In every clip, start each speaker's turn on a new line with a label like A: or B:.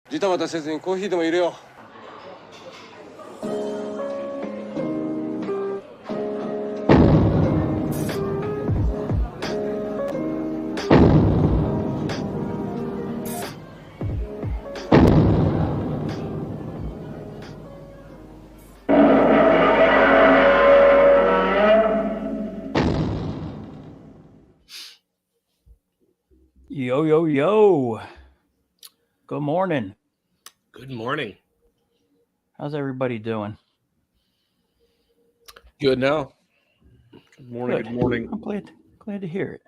A: ジタバタせずにコーヒーでも入れよう。
B: Yo, yo, yo. Good morning.
C: Good morning.
B: How's everybody doing?
D: Good now.
C: Good morning.
B: Good.
C: Good morning.
B: I'm glad to hear it.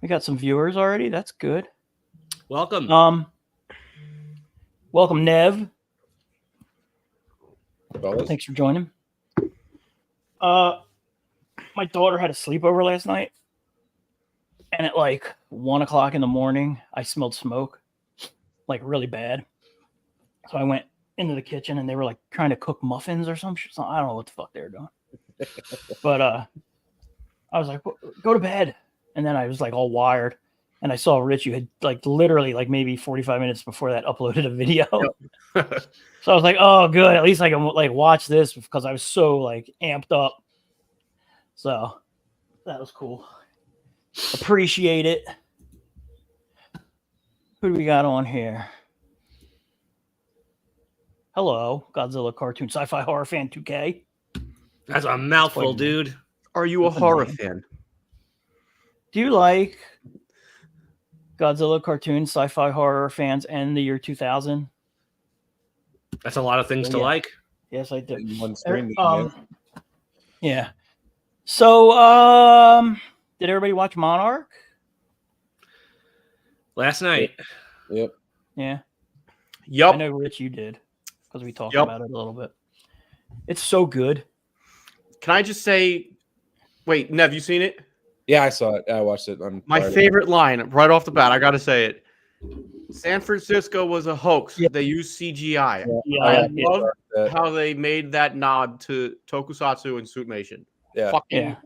B: We got some viewers already. That's good.
C: Welcome.
B: Welcome, Nev.
D: Fellas.
B: Thanks for joining. My daughter had a sleepover last night, and at like 1 o'clock in the morning, I smelled smoke, like really bad. So I went into the kitchen, and they were like trying to cook muffins or some shit. I don't know what the fuck they were doing, but I was like, "Go to bed," and then I was like all wired, and I saw Rich. You had like literally like maybe 45 minutes before that uploaded a video.
C: Yep.
B: So I was like, "Oh, good. At least I can like watch this," because I was so like amped up. So that was cool. Appreciate it. Who do we got on here? Hello, Godzilla cartoon sci-fi horror fan 2K.
C: That's a mouthful, dude.
D: Are you a horror fan?
B: Do you like Godzilla cartoon sci-fi horror fans and the year 2000?
C: That's a lot of things to like.
B: Yes, I do.
D: In one screen,
B: Yeah. So, did everybody watch Monarch?
C: Last night.
D: Yep.
B: Yeah.
D: Yup.
B: I know, Rich, you did because we talked about it a little bit. It's so good.
E: Can I just say, wait, Nev, you seen it?
D: Yeah, I saw it. I watched it on
E: My
D: Friday.
E: favorite line right off the bat, I got to say it. San Francisco was a hoax.
B: Yeah.
E: They used CGI.
B: Yeah.
E: I love how they made that nod to Tokusatsu and Suitmation.
D: Yeah.
E: Fucking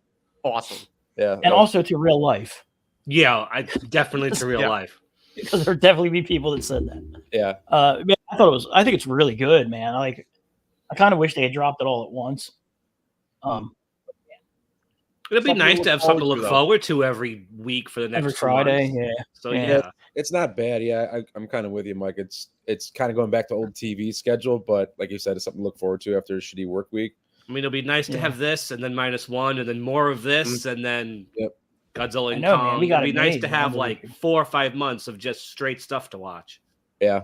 E: awesome.
D: Yeah.
B: And also to real life.
C: Yeah, I definitely to real life.
B: Because there definitely be people that said that.
D: Yeah.
B: Man, I think it's really good, man. I kind of wish they had dropped it all at once.
C: It'd be
E: Something
C: nice
E: to
C: to have
E: look
C: something to
E: forward
C: look
E: to, though.
C: forward to every week for the next
B: Every
C: 2
B: Friday,
C: months.
B: yeah.
C: So
B: Yeah.
D: It's not bad. Yeah, I'm kind of with you, Mike. It's kind of going back to old TV schedule, but like you said, it's something to look forward to after a shitty work week.
C: I mean, it'll be nice to have this and then -1 and then more of this and then Godzilla and
B: I know,
C: Kong.
B: man. We got
C: It'd be
B: it
C: nice
B: made,
C: to
B: man.
C: have like 4 or 5 months of just straight stuff to watch.
D: Yeah.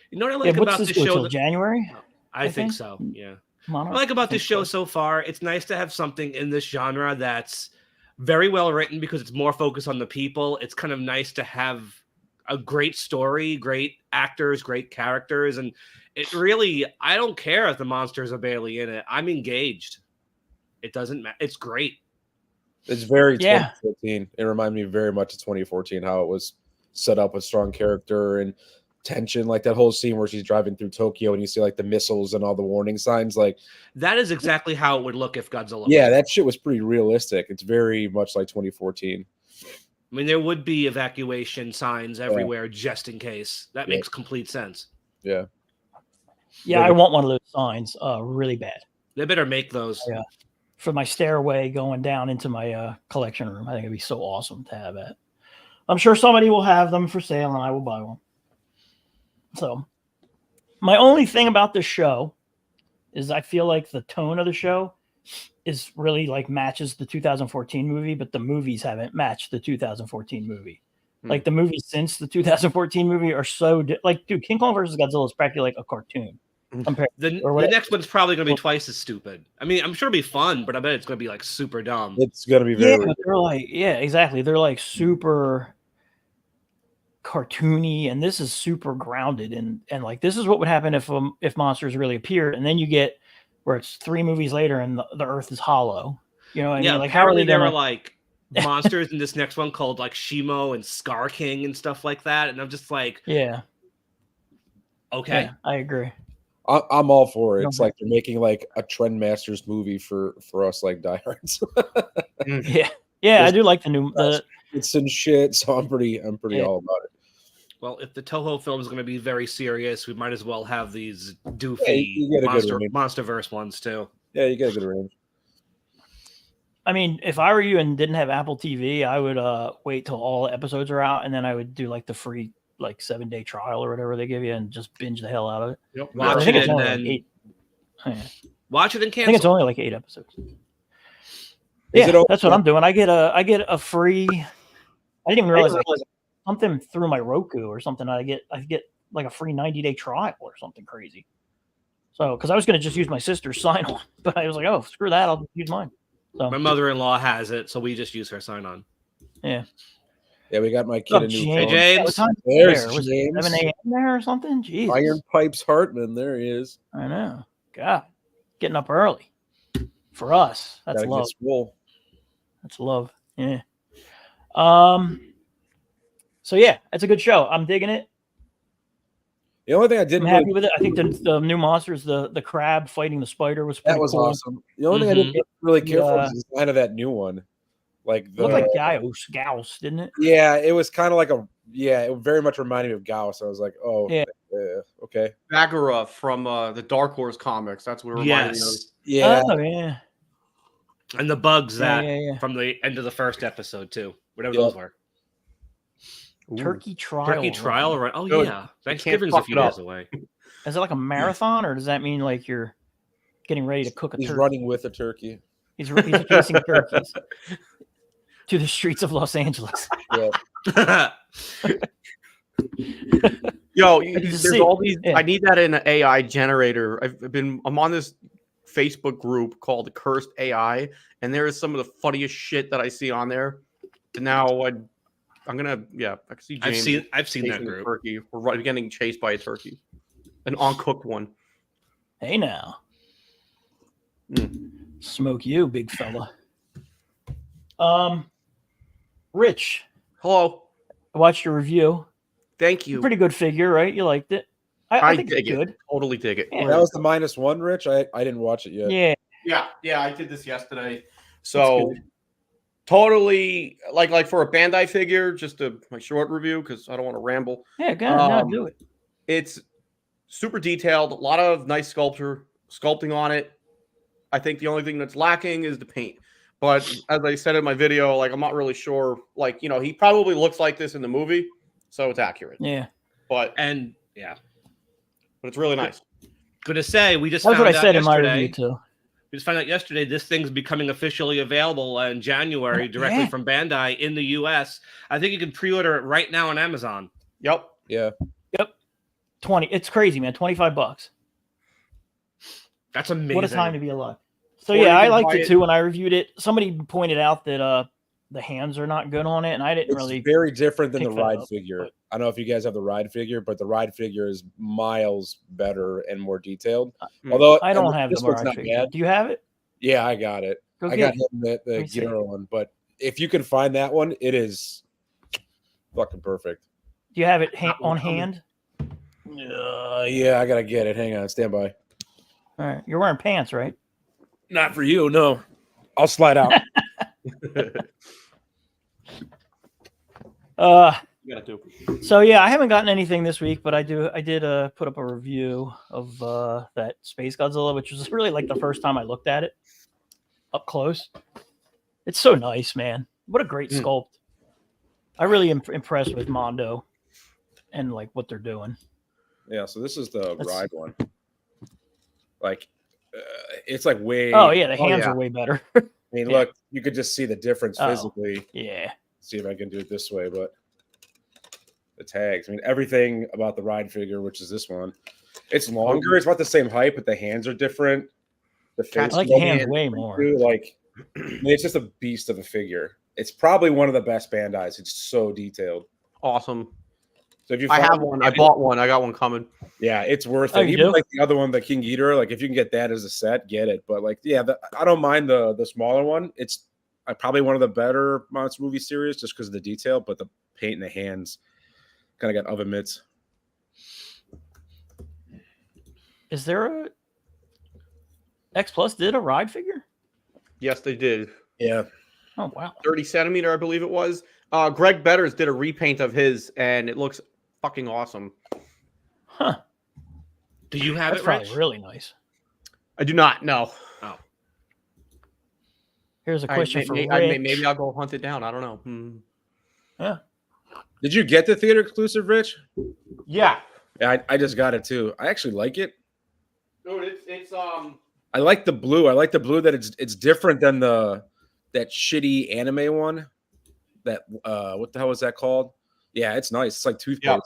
C: You know what I like about
B: this
C: the
B: go
C: show?
B: till January?
C: I think so. Yeah.
B: Monarch?
C: I like about this show so far, it's nice to have something in this genre that's very well written because it's more focused on the people. It's kind of nice to have a great story, great actors, great characters, and it really, I don't care if the monsters are barely in it. I'm engaged. It doesn't matter. It's great.
D: It's very 2014. It reminded me very much of 2014, how it was set up with strong character and tension, like that whole scene where she's driving through Tokyo and you see like the missiles and all the warning signs. Like
C: that is exactly how it would look if Godzilla.
D: Yeah, that shit was pretty realistic. It's very much like 2014.
C: I mean, there would be evacuation signs everywhere just in case. That makes complete sense.
D: Yeah.
B: Yeah, I want one of those signs really bad.
C: They better make those.
B: Yeah. For my stairway going down into my collection room. I think it'd be so awesome to have that. I'm sure somebody will have them for sale and I will buy one. So my only thing about this show is I feel like the tone of the show is really like matches the 2014 movie, but the movies haven't matched the 2014 movie. Like the movies since the 2014 movie are so like, dude, King Kong versus Godzilla is practically like a cartoon.
C: The next one's probably going to be twice as stupid. I mean, I'm sure it'll be fun, but I bet it's going to be like super dumb.
D: It's going to be very.
B: Yeah, they're like, exactly. They're like super cartoony, and this is super grounded, and like this is what would happen if monsters really appeared, and then you get where it's 3 movies later and the Earth is hollow. You know what I mean? Like how are they
C: there
B: gonna
C: are like monsters in this next one called like Shimo and Scar King and stuff like that, and I'm just like, okay,
B: I agree.
D: I'm all for it. It's like they're making like a Trendmasters movie for us like diehards.
B: I do like the new
D: it's some shit, so I'm pretty all about it.
C: well, if the Toho film is going to be very serious, we might as well have these
D: Yeah,
C: doofy
D: you get a good range.
C: MonsterVerse ones too.
D: Yeah, you get a good range.
B: I mean, if I were you and didn't have Apple TV, I would wait till all the episodes are out, and then I would do like the free 7-day trial or whatever they give you, and just binge the hell out of it.
E: Yep.
C: Watch
B: I think
C: it
B: it's
C: and
B: only
C: then
B: like 8. Yeah.
C: watch it and
B: I think it's
C: cancel.
B: only like 8 episodes.
D: Is
B: Yeah,
D: it all-
B: that's what I'm doing. I get a free. I didn't even realize something through my Roku or something. I get like a free 90-day trial or something crazy. So, because I was going to just use my sister's sign on, but I was like, oh, screw that, I'll just use mine. So
C: My mother-in-law has it, so we just use her sign-on.
B: yeah.
D: Yeah, we got my kid
B: What's
D: a
B: up,
D: new
B: James?
D: phone.
C: Hey,
B: What
C: James.
B: time
D: There's
B: there? Was it
D: James.
B: 7 a.m. there or something? Jesus.
D: Iron Pipes Hartman. There he is.
B: I know. God, getting up early for us. That's
D: Gotta
B: love.
D: get swole.
B: That's love. Yeah. So yeah, it's a good show. I'm digging it.
D: The only thing I
B: I'm
D: didn't
B: happy
D: really,
B: with it. I think the new monsters, the crab fighting the spider was pretty
D: that was
B: cool.
D: awesome. The only thing I didn't really care for was the design of that new one. Like
B: It
D: the
B: looked like Gauss, didn't it?
D: yeah, it was kind of like it very much reminded me of Gauss. I was like, oh
B: Yeah.
D: Okay.
E: Bagheera from the Dark Horse comics. That's what it reminded me of.
C: Yes.
D: Yeah.
B: Oh yeah.
C: And the bugs that
B: Yeah.
C: from the end of the first episode too, whatever
D: Yep.
C: those were.
B: Turkey trial.
C: Turkey trial, right? Oh
E: Good.
C: yeah, Thanksgiving's a
E: fuck
C: few
E: it up.
C: days away.
B: Is it like a marathon, or does that mean like you're getting ready to cook a
D: He's
B: turkey?
D: running with a turkey.
B: He's chasing turkeys to the streets of Los Angeles.
D: Yeah.
E: Yo,
B: can
E: there's
B: see
E: all
B: it.
E: these.
B: Yeah.
E: I need that in an AI generator. I'm on this Facebook group called Cursed AI, and there is some of the funniest shit that I see on there. And now I'm gonna I can see James.
C: I've seen that
E: chasing a
C: group.
E: turkey. We're getting chased by a turkey, an uncooked one.
B: Hey now,
E: Mm.
B: smoke you, big fella. Rich,
E: Hello,
B: I watched your review.
E: thank you.
B: Pretty good figure, right? You liked it. I think
E: dig
B: it's good.
E: it. Totally dig it.
B: Yeah.
D: That was the -1, Rich. I didn't watch it yet.
B: Yeah,
E: Yeah, I did this yesterday.
B: That's
E: So
B: good.
E: totally like for a Bandai figure, just my short review because I don't want to ramble.
B: yeah, go ahead,
E: Um,
B: do it.
E: It's super detailed, a lot of nice sculpting on it. I think the only thing that's lacking is the paint. But as I said in my video, like I'm not really sure. Like, he probably looks like this in the movie, so it's accurate.
B: Yeah,
E: But
C: And yeah,
E: it's really nice.
C: gonna say we just
B: that's
C: found
B: what I
C: out
B: said in my
C: yesterday.
B: review too.
C: We just found out yesterday this thing's becoming officially available in January directly
B: Yeah.
C: from Bandai in the US. I think you can pre-order it right now on Amazon.
E: Yep.
D: Yeah.
B: 20. It's crazy, man. $25.
C: That's amazing.
B: What a time to be alive. So
E: Or
B: yeah,
E: you
B: I
E: can
B: liked
E: buy
B: it
E: it-
B: too when I reviewed it. Somebody pointed out that the hands are not good on it, and I didn't
D: It's
B: really.
D: very different than the
B: pick that
D: ride
B: up,
D: figure.
B: but-
D: I don't know if you guys have the ride figure, but the ride figure is miles better and more detailed. Although
B: I don't
D: and
B: have
D: this
B: the
D: one's
B: ride
D: not
B: figure.
D: bad.
B: Do you have it?
D: Yeah, I got it.
B: Go
D: I
B: get
D: got
B: it.
D: him the
B: me see.
D: Ghidorah one, but if you can find that one, it is fucking perfect.
B: Do you have it
E: That
B: on
E: one's coming.
B: hand?
D: Yeah, I gotta get it. Hang on, stand by.
B: All right, you're wearing pants, right?
D: Not for you, no. I'll slide out.
E: You gotta do.
B: So yeah, I haven't gotten anything this week, but I did put up a review of that Space Godzilla, which was really like the first time I looked at it up close. It's so nice, man. What a great sculpt. I really am impressed with Mondo and like what they're doing.
D: Yeah, so this is the
B: Let's-
D: ride one. Like, it's like way.
B: Oh yeah, the hands
E: yeah.
B: are way better.
D: I mean,
B: yeah.
D: look, you could just see the difference
B: Oh.
D: physically.
B: Yeah.
D: See if I can do it this way, but the tags. I mean, everything about the ride figure, which is this one, it's longer. It's about the same height, but the hands are different. The
B: I
D: face
B: like the
D: sculpt
B: hands
D: is
B: way more.
D: too, like, I mean, it's just a beast of a figure. It's probably one of the best Bandai's. It's so detailed.
E: Awesome.
D: So if you
E: I
D: find
E: have
D: it,
E: one. I bought one. I got one coming.
D: yeah, it's worth
B: Oh,
D: it.
B: you
D: Even
B: do?
D: like the other one, the King Ghidorah, like if you can get that as a set, get it. But like, yeah, I don't mind the smaller one. It's probably one of the better monster movie series just because of the detail, but the paint in the hands kind of got oven mitts.
B: Is there a X Plus did a ride figure?
E: Yes, they did.
D: Yeah,
B: Oh wow.
E: 30 centimeter, I believe it was. Greg Betters did a repaint of his, and it looks fucking awesome.
B: Huh.
C: Do you have
B: That's
C: it,
B: probably
C: Rich?
B: really nice.
E: I do not. No.
C: Oh,
B: Here's a question for Rich.
E: Maybe I'll go hunt it down. I don't know.
B: Yeah.
D: Did you get the theater exclusive, Rich?
E: Yeah.
D: Yeah, I just got it too. I actually like it.
E: Dude, it's
D: I like the blue. I like the blue that it's different than that shitty anime one. That what the hell was that called? Yeah, it's nice. It's like toothpaste.
E: Yeah.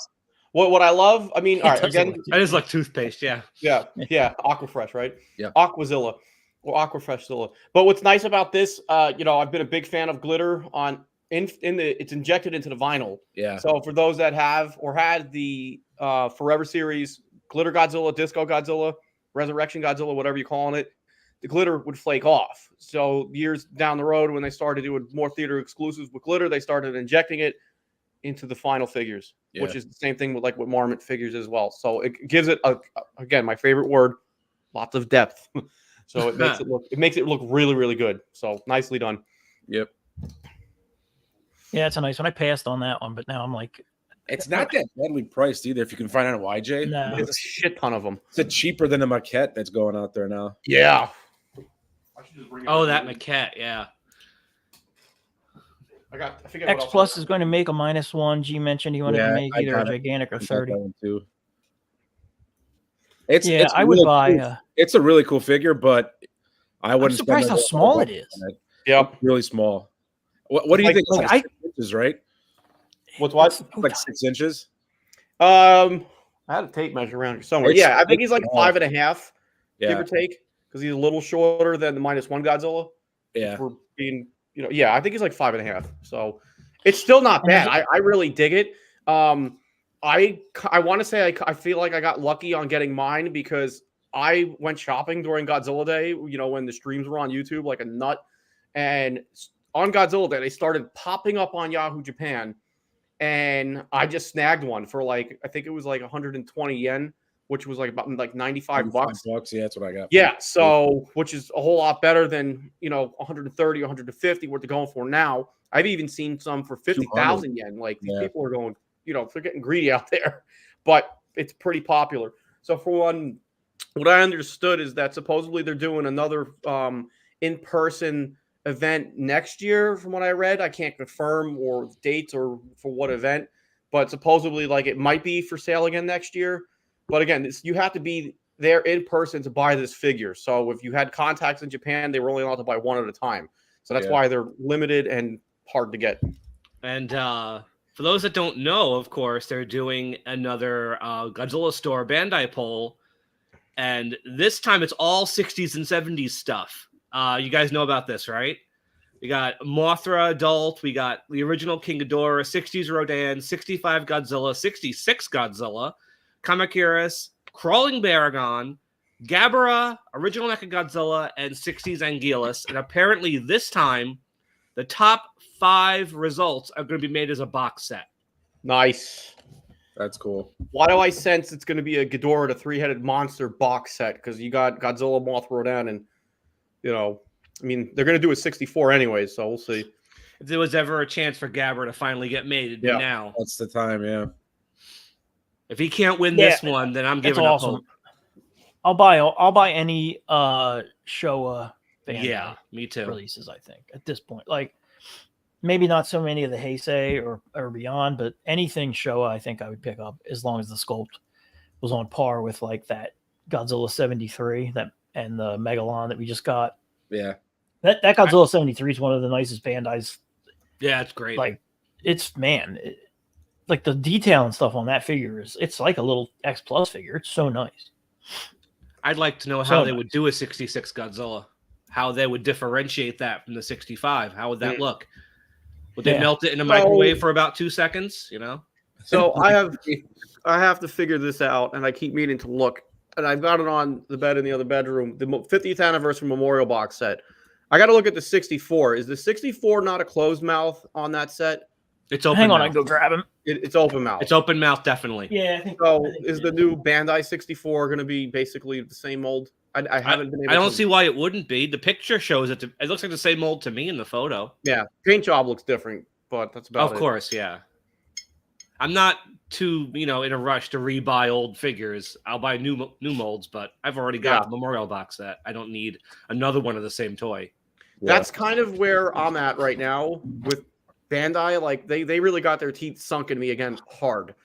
E: What I love, I mean, all right, again,
C: I just like toothpaste. Yeah.
E: yeah, Aquafresh, right?
D: Yeah.
E: Aquazilla or Aquafreshzilla. But what's nice about this, I've been a big fan of glitter it's injected into the vinyl.
D: Yeah.
E: So for those that have or had the Forever series, Glitter Godzilla, Disco Godzilla, Resurrection Godzilla, whatever you're calling it, the glitter would flake off. So years down the road, when they started doing more theater exclusives with glitter, they started injecting it into the final figures, which is the same thing with Marmot figures as well. So it gives it again, my favorite word, lots of depth. So it makes it look really, really good. So nicely done.
D: Yep.
B: Yeah, it's a nice one. I passed on that one, but now I'm like,
D: it's not that badly priced either. If you can find it on YJ,
B: no.
E: There's a shit ton of them.
D: It's cheaper than the maquette that's going out there now.
E: Yeah.
C: Oh, that maquette. Yeah.
E: I forget
B: X
E: what else
B: Plus is going to make a -1. G mentioned he wanted to make
D: I
B: either a
D: got it.
B: gigantic or
D: I got
B: 30.
D: that one too.
B: I would buy.
D: Cool. It's a really cool figure, but I wouldn't.
B: I'm surprised how small it is.
E: Yeah,
D: really small. What do you think?
B: Like
D: 6 inches, right?
E: What's what?
D: Like 6 inches.
E: I had a tape measure around here somewhere. I think he's like 5.5, give or take, because he's a little shorter than the -1 Godzilla.
D: Yeah,
E: for being, I think he's like 5.5. So it's still not bad. I really dig it. I want to say I feel like I got lucky on getting mine because I went shopping during Godzilla Day. When the streams were on YouTube like a nut, and on Godzilla Day they started popping up on Yahoo Japan. And I just snagged one for I think it was like 120 yen, which was about 95 bucks.
D: Yeah, that's what I got.
E: Yeah, so which is a whole lot better than 130, 150 what they're going for now. I've even seen some for 50,000 yen. These people are going, they're getting greedy out there, but it's pretty popular. So for one, what I understood is that supposedly they're doing another in-person event next year. From what I read, I can't confirm or dates or for what event, but supposedly it might be for sale again next year. But again, you have to be there in person to buy this figure. So if you had contacts in Japan, they were only allowed to buy one at a time. So that's why they're limited and hard to get.
C: And for those that don't know, of course, they're doing another Godzilla Store Bandai poll. And this time it's all 60s and 70s stuff. You guys know about this, right? We got Mothra Adult. We got the original King Ghidorah, 60s Rodan, 65 Godzilla, 66 Godzilla, Kamakiris, Crawling Baragon, Gabara, original Mechagodzilla, and 60s Anguillus. And apparently this time, the top 5 results are going to be made as a box set.
E: Nice.
D: That's cool.
E: Why do I sense it's going to be a Ghidorah, the 3-headed monster box set? Because you got Godzilla, Mothra, Rodan, and they're going to do a 64 anyway, so we'll see.
C: If there was ever a chance for Gabara to finally get made, it'd be now.
D: That's the time, yeah.
C: If he can't win this one, then I'm giving up hope.
B: I'll buy any Showa Bandai
C: me too.
B: releases, I think, at this point. Maybe not so many of the Heisei or beyond, but anything Showa I think I would pick up as long as the sculpt was on par with that Godzilla 73 and the Megalon that we just got.
D: Yeah.
B: That Godzilla 73 is one of the nicest Bandai's.
C: Yeah, it's great.
B: The detail and stuff on that figure it's like a little X Plus figure. It's so nice.
C: I'd like to know how they would do a 66 Godzilla, how they would differentiate that from the 65. How would that look? Would they melt it in a microwave for about 2 seconds?
E: So I have to figure this out, and I keep meaning to look. And I've got it on the bed in the other bedroom. The 50th anniversary memorial box set. I got to look at the 64. Is the 64 not a closed mouth on that set?
C: It's open.
B: Hang on,
C: mouth.
B: I can go grab him.
E: It's open mouth.
C: It's open mouth, definitely.
B: Yeah. I think
E: is the new Bandai 64 going to be basically the same mold? I haven't been able.
C: I don't see why it wouldn't be. The picture shows it. It looks like the same mold to me in the photo.
E: Yeah, paint job looks different, but that's about it.
C: Of course, yeah. I'm not too, in a rush to rebuy old figures. I'll buy new molds, but I've already got the Memorial box set. I don't need another one of the same toy.
E: That's kind of where I'm at right now with Bandai. Like they really got their teeth sunk in me again hard.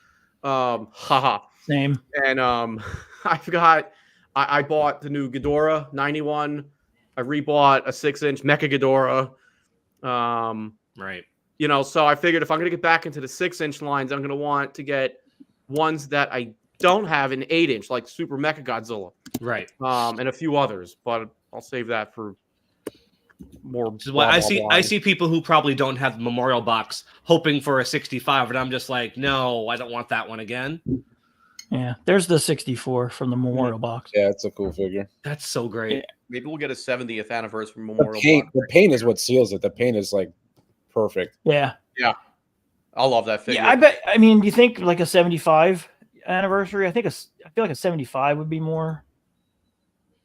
E: Haha.
B: Same.
E: And I bought the new Ghidorah 91. I rebought a 6-inch Mecha Ghidorah.
C: Right.
E: So I figured if I'm going to get back into the 6-inch lines, I'm going to want to get ones that I don't have in 8-inch, like Super Mecha Godzilla.
C: Right.
E: And a few others, but I'll save that for more.
C: I see people who probably don't have the Memorial box hoping for a 65, and I'm just like, no, I don't want that one again.
B: Yeah, there's the 64 from the Memorial box.
D: Yeah, it's a cool figure.
C: That's so great.
B: Yeah.
E: Maybe we'll get a 70th anniversary Memorial box.
D: The paint is what seals it. The paint is like perfect.
B: Yeah.
E: Yeah. I love that figure.
B: Yeah, I mean, do you think like a 75 anniversary? I feel like a 75 would be more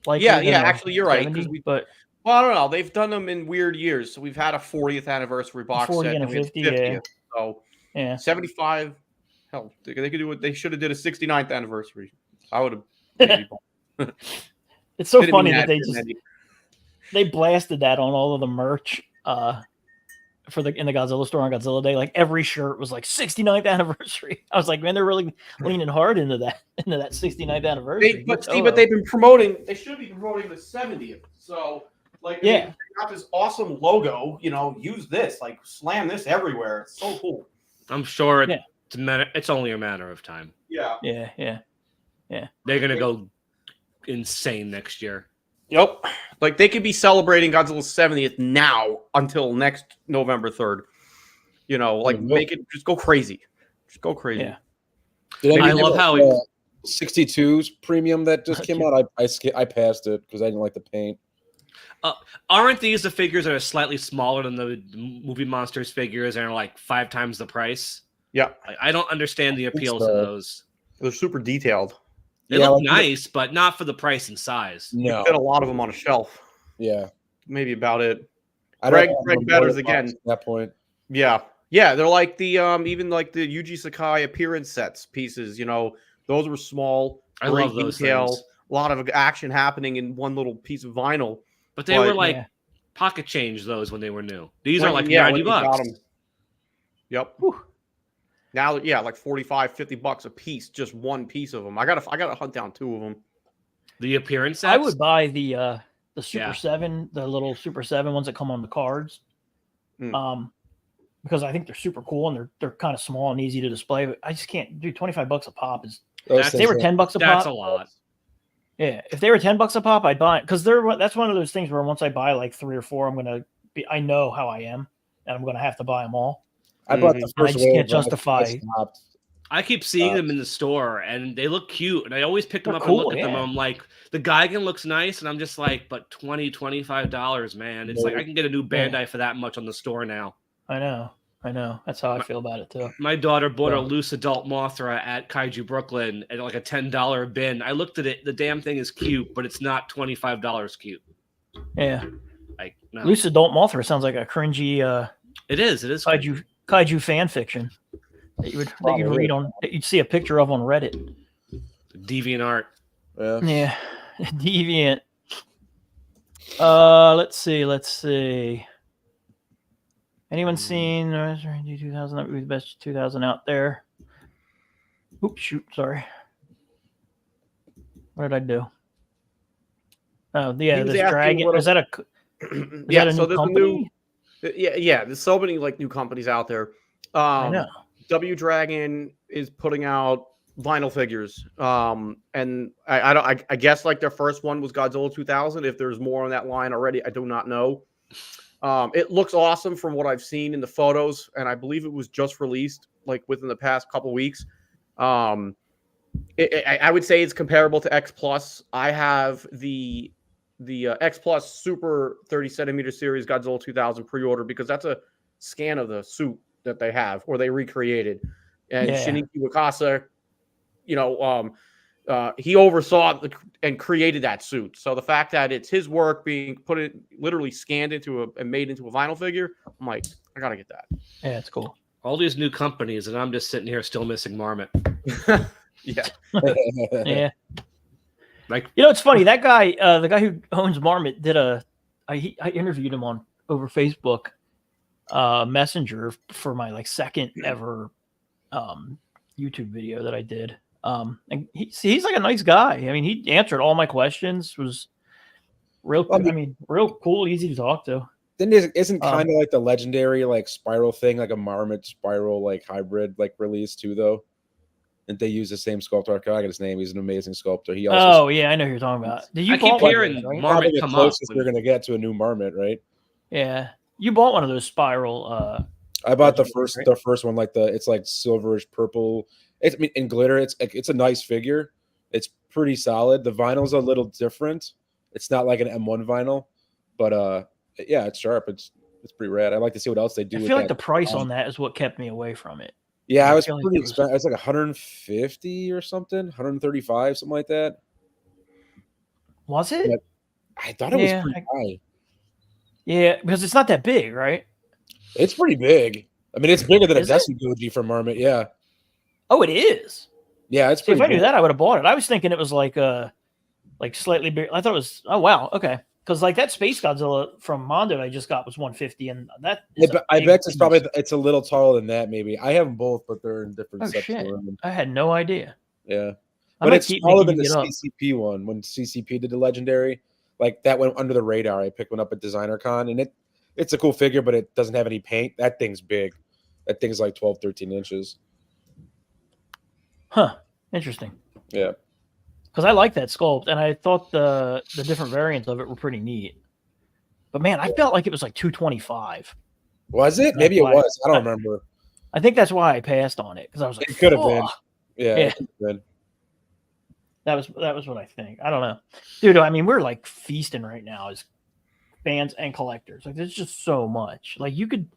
B: like
E: actually you're right.
B: 70,
E: well, I don't know. They've done them in weird years. So we've had a 40th anniversary box
B: 40
E: set
B: and a
E: we had
B: 50,
E: 50th.
B: yeah.
E: So
B: yeah.
E: 75. Hell, they could do it. They should have did a 69th anniversary. I would have.
B: It's so funny that they blasted that on all of the merch in the Godzilla store on Godzilla Day. Like every shirt was like 69th anniversary. I was like, man, they're really leaning hard into that 69th anniversary.
E: But they've been promoting. They should be promoting the 70th. So they got this awesome logo. Use this. Like slam this everywhere. It's so cool.
C: I'm sure it's only a matter of time.
E: Yeah.
C: They're gonna go insane next year.
E: Yep. Like they could be celebrating Godzilla's 70th now until next November 3rd. Make it just go crazy. Just go crazy.
B: Yeah.
C: I love how
D: 62's premium that just came out. I passed it because I didn't like the paint.
C: Aren't these the figures that are slightly smaller than the Movie Monsters figures and are like 5 times the price?
E: Yeah.
C: I don't understand the appeal to those.
E: They're super detailed.
C: They look nice, but not for the price and size.
E: No. You fit a lot of them on a shelf.
D: Yeah.
E: Maybe about it.
D: Greg
E: Betters again.
D: At that point.
E: Yeah. Yeah, they're like the even like the Yuji Sakai appearance sets pieces, those were small.
C: I love those things.
E: A lot of action happening in one little piece of vinyl.
C: But they were like pocket change those when they were new. These are like $90.
E: Yep. Whew. Now, like 45, $50 a piece, just one piece of them. I gotta hunt down 2 of them.
C: The appearance sets?
B: I would buy the Super 7, the little Super 7 ones that come on the cards. Because I think they're super cool and they're kind of small and easy to display. But I just can't do $25 a pop. If they were $10 a pop,
C: that's a lot.
B: Yeah, if they were $10 a pop, I'd buy it because that's one of those things where once I buy like 3 or 4, I know how I am and I'm gonna have to buy them all.
D: I bought the first.
B: I just can't justify.
C: I keep seeing them in the store and they look cute, and I always pick them up and look at them. I'm like, the Gigan looks nice, and I'm just like, but $25, man. It's like I can get a new Bandai for that much on the store now.
B: I know. That's how I feel about it too.
C: My daughter bought a loose adult Mothra at Kaiju Brooklyn at like a $10 bin. I looked at it. The damn thing is cute, but it's not $25 cute.
B: Yeah.
C: Like no.
B: Loose adult Mothra sounds like a cringy.
C: It is.
B: Kaiju fan fiction that you'd read on. That you'd see a picture of on Reddit.
C: DeviantArt.
B: Yeah. Deviant. Let's see. Anyone seen 2000? That would be the best 2000 out there. Oops, shoot, sorry. What did I do? Oh, yeah, this Dragon. Is that a new company?
E: There's so many like new companies out there.
B: I know.
E: W Dragon is putting out vinyl figures. And I guess like their first one was Godzilla 2000. If there's more on that line already, I do not know. It looks awesome from what I've seen in the photos, and I believe it was just released like within the past couple weeks. I would say it's comparable to X Plus. I have the X Plus Super 30 centimeter series Godzilla 2000 pre-order because that's a scan of the suit that they have or they recreated. And Shinichi Wakasa, he oversaw and created that suit. So the fact that it's his work being literally scanned into and made into a vinyl figure, I'm like, I gotta get that.
B: Yeah, it's cool.
C: All these new companies, and I'm just sitting here still missing Marmot.
E: Yeah.
B: Yeah.
C: Like,
B: It's funny. That guy, the guy who owns Marmot, I interviewed him over Facebook Messenger for my second ever YouTube video that I did. And he's like a nice guy. I mean, he answered all my questions. Was real. Real cool, easy to talk to.
D: Then isn't kind of like the legendary spiral thing, like a Marmot spiral hybrid release too though? And they use the same sculptor. I forgot his name. He's an amazing sculptor. He also.
B: Oh yeah, I know who you're talking about.
C: I keep hearing Marmot
D: probably the
C: come
D: closest
C: up.
D: you're gonna get to a new Marmot, right?
B: Yeah, you bought one of those spiral.
D: I bought the first one, it's like silverish purple. In glitter. It's a nice figure. It's pretty solid. The vinyl's a little different. It's not like an M1 vinyl, but yeah, it's sharp. It's pretty rad. I like to see what else they do.
B: I feel like the price on that is what kept me away from it.
D: Yeah, I was pretty expensive. It's like 150 or something, 135, something like that.
B: Was it?
D: But I thought it was pretty high.
B: Yeah, because it's not that big, right?
D: It's pretty big. I mean, it's bigger than a Desu Goji from Marmot. Yeah.
B: Oh, it is.
D: Yeah, it's
B: See,
D: pretty.
B: If I knew that, I would have bought it. I was thinking it was like slightly bigger. I thought it was. Oh wow, okay. Because that Space Godzilla from Mondo I just got was 150, and that.
D: I bet it's a little taller than that. Maybe I have them both, but they're in different sections.
B: I had no idea.
D: Yeah, but it's smaller than the CCP one. When CCP did the legendary, that went under the radar. I picked one up at Designer Con, and it's a cool figure, but it doesn't have any paint. That thing's big. That thing's like 12, 13 inches.
B: Huh. Interesting.
D: Yeah.
B: Because I like that sculpt, and I thought the different variants of it were pretty neat. But man, I felt like it was like 225.
D: Was it? Maybe it was. I don't remember.
B: I think that's why I passed on it because I was like,
D: it could have been. Yeah.
B: That was what I think. I don't know, dude. I mean, we're feasting right now as fans and collectors. There's just so much. You could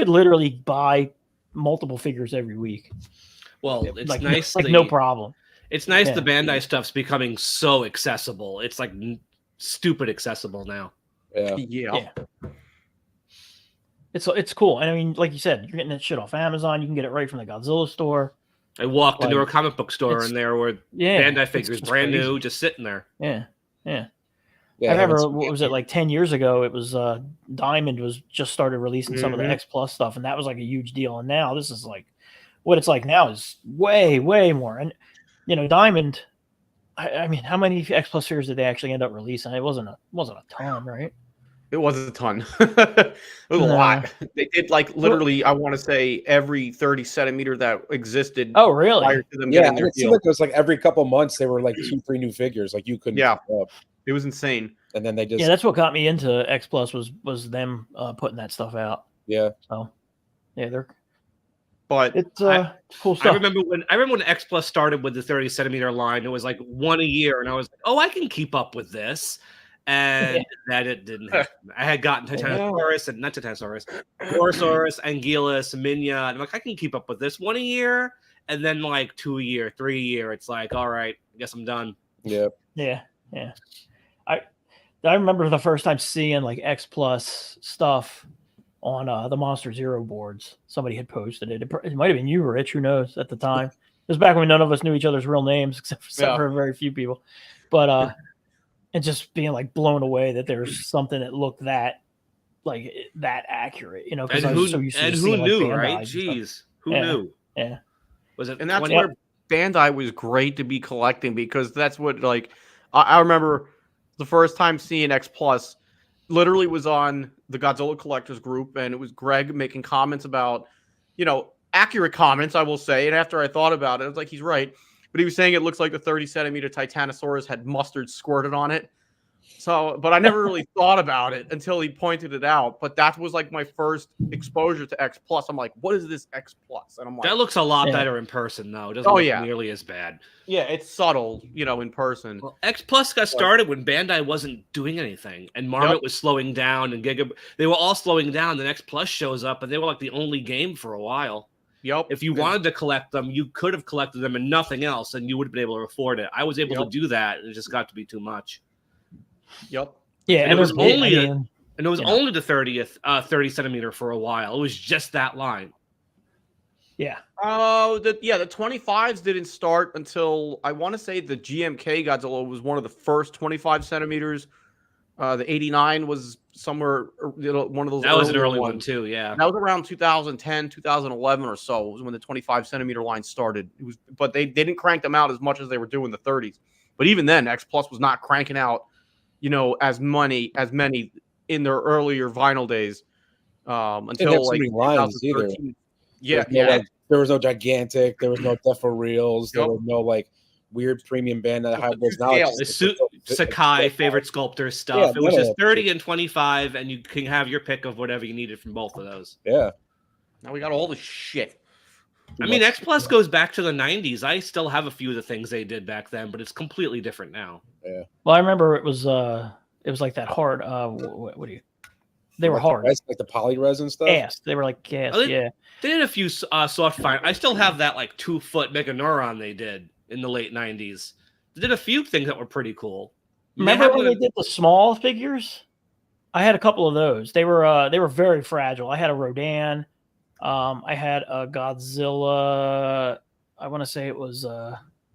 B: literally buy multiple figures every week.
C: Well, it's nice.
B: No problem.
C: It's nice the Bandai stuff's becoming so accessible. It's stupid accessible now.
E: Yeah.
B: It's cool. And I mean, like you said, you're getting that shit off Amazon. You can get it right from the Godzilla store.
C: I walked into a comic book store and there were Bandai figures brand new, just sitting there.
B: Yeah. I remember, what was it, 10 years ago, it was Diamond was just started releasing some of the X Plus stuff, and that was a huge deal. And now this is what it's like now is way, way more. And Diamond, I mean, how many X Plus figures did they actually end up releasing? It wasn't a ton, right?
E: It wasn't a ton. It was a lot. They did literally, I want to say every 30 centimeter that existed.
B: Oh, really?
E: Prior to them getting their
D: it seemed like it was every couple months they were 2-3 new figures. You couldn't.
E: Yeah, it was insane.
D: And then they just.
B: Yeah, that's what got me into X Plus was them putting that stuff out.
D: Yeah.
B: So, yeah,
E: But
B: it's cool stuff.
C: I remember when X Plus started with the 30 centimeter line. It was one a year, and I was like, "Oh, I can keep up with this." And that it didn't happen. I had gotten Titanosaurus and not Titanosaurus, Gorosaurus, Anguillus, Minya, and I'm like, I can keep up with this one a year, and then 2 a year, 3 a year. It's all right, I guess I'm done.
D: Yeah.
B: I remember the first time seeing X Plus stuff on the Monster Zero boards. Somebody had posted it. It might have been you, Rich. Who knows? At the time, it was back when none of us knew each other's real names, except for very few people. But and just being blown away that there's something that looked that accurate, because I was so used to
C: who knew, right?
B: Jeez,
C: who knew?
B: Yeah,
C: was it?
E: And that's where Bandai was great to be collecting, because that's what I remember the first time seeing X Plus. Literally was on the Godzilla collectors group, and it was Greg making comments about, accurate comments, I will say. And after I thought about it, I was like, he's right. But he was saying it looks like the 30 centimeter Titanosaurus had mustard squirted on it. So, but I never really thought about it until he pointed it out. But that was my first exposure to X Plus. I'm like, what is this X Plus? And I'm like,
C: that looks a lot better in person, though. It doesn't look nearly as bad.
E: Yeah, it's subtle, in person.
C: Well, X Plus got started when Bandai wasn't doing anything, and Marmot was slowing down, and they were all slowing down. Then X Plus shows up, and they were the only game for a while.
E: Yep.
C: If you wanted to collect them, you could have collected them and nothing else, and you would have been able to afford it. I was able to do that, and it just got to be too much.
E: Yep.
B: Yeah,
C: and it was only the 30 centimeter for a while. It was just that line.
B: Yeah.
E: Oh, the 25s didn't start until I want to say the GMK Godzilla was one of the first 25 centimeters. The 89 was somewhere, one of those.
C: That was an
E: earlier
C: early one
E: ones.
C: too. Yeah.
E: That was around 2010, 2011 or so. Was when the 25 centimeter line started. It was, but they didn't crank them out as much as they were doing the 30s. But even then, X Plus was not cranking out, as many in their earlier vinyl days. Until like
D: lines either.
E: Yeah,
D: There was no gigantic. There was no Defo reels. There was no like weird premium band that was now.
C: The Sakai favorite sculptor stuff. It was just 30 and 25, and you can have your pick of whatever you needed from both of those.
D: Yeah.
E: Now we got all the shit.
C: I mean, X Plus goes back to the 90s. I still have a few of the things they did back then, but it's completely different now.
D: Yeah.
B: Well, I remember it was like that hard. What do you? They were hard,
D: like the poly resin stuff.
B: Yes, they were like gas. Yeah,
C: they did a few soft fine. I still have that like 2-foot Mega Neuron they did in the late 90s. They did a few things that were pretty cool.
B: Remember when they did the small figures? I had a couple of those. They were very fragile. I had a Rodan. I had a Godzilla. I want to say it was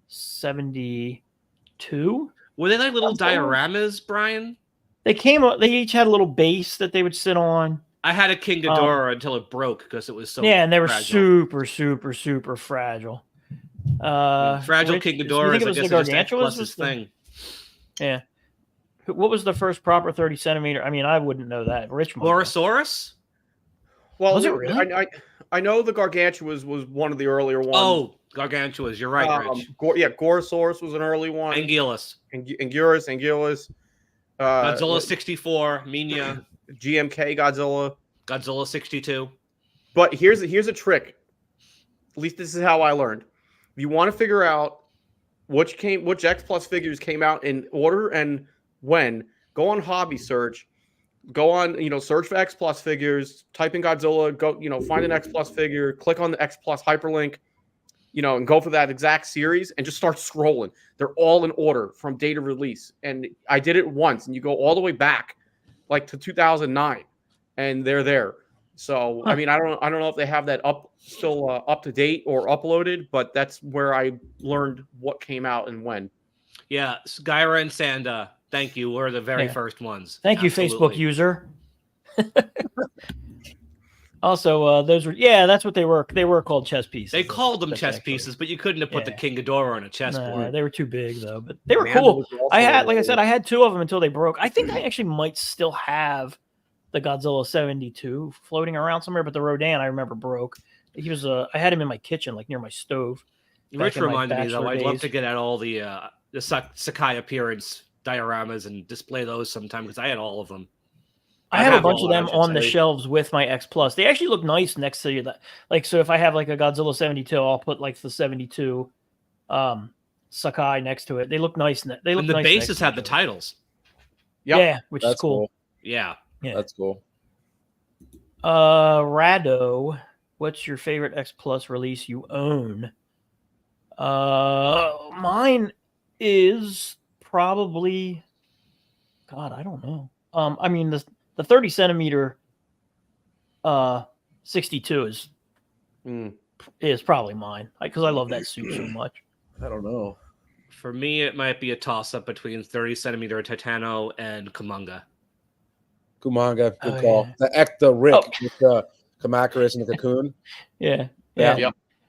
B: 72.
C: Were they like little dioramas, Brian?
B: They each had a little base that they would sit on.
C: I had a King Ghidorah until it broke because it was so
B: and they were
C: fragile.
B: super fragile.
C: Fragile King Ghidorah is, I guess, just X Plus's thing.
B: Yeah. What was the first proper 30 centimeter? I mean, I wouldn't know that. Rich
C: Borosaurus?
E: Well,
B: was it really?
E: I know the Gargantuas was one of the earlier ones.
C: Oh, Gargantuas. You're right, Rich.
E: Gorosaurus was an early one.
C: Anguillus.
E: Anguillus.
C: Godzilla 64, Minya.
E: GMK Godzilla.
C: Godzilla 62.
E: But here's a trick. At least this is how I learned. If you want to figure out which X Plus figures came out in order and when, go on Hobby Search. Go on, search for X Plus figures, type in Godzilla, go, find an X Plus figure, click on the X Plus hyperlink, and go for that exact series and just start scrolling. They're all in order from date of release. And I did it once, and you go all the way back like to 2009 and they're there. So, I mean, I don't know if they have that still up to date or uploaded, but that's where I learned what came out and when.
C: Yeah. Skyra and Sanda. Thank you. We're the very first ones.
B: Thank you, Facebook user. Also, those were that's what they were. They were called chess pieces.
C: They called them chess pieces, but you couldn't have put the King Ghidorah on a chessboard.
B: No, they were too big though, but they were cool. I had 2 of them until they broke. I think I actually might still have the Godzilla 72 floating around somewhere, but the Rodan I remember broke. He was I had him in my kitchen, like near my stove.
C: Rich reminded me though, I'd love to get out all the Sakai appearance dioramas and display those sometime because I had all of them.
B: I have a bunch of them on the shelves with my X Plus. They actually look nice next to you. Like, so if I have like a Godzilla 72, I'll put like the 72 Sakai next to it. They look nice. They look
C: and the
B: nice
C: bases have the titles.
B: Yep. Yeah, which is cool.
C: Yeah,
D: that's cool.
B: Rado, what's your favorite X Plus release you own? Mine is probably, God, I don't know. I mean the 30 centimeter 62 is probably mine because I love that suit so much.
D: I don't know.
C: For me, it might be a toss up between 30 centimeter Titano and Kumonga.
D: Good call. Yeah. The Rick with the Kamacuras and the cocoon.
B: Yeah.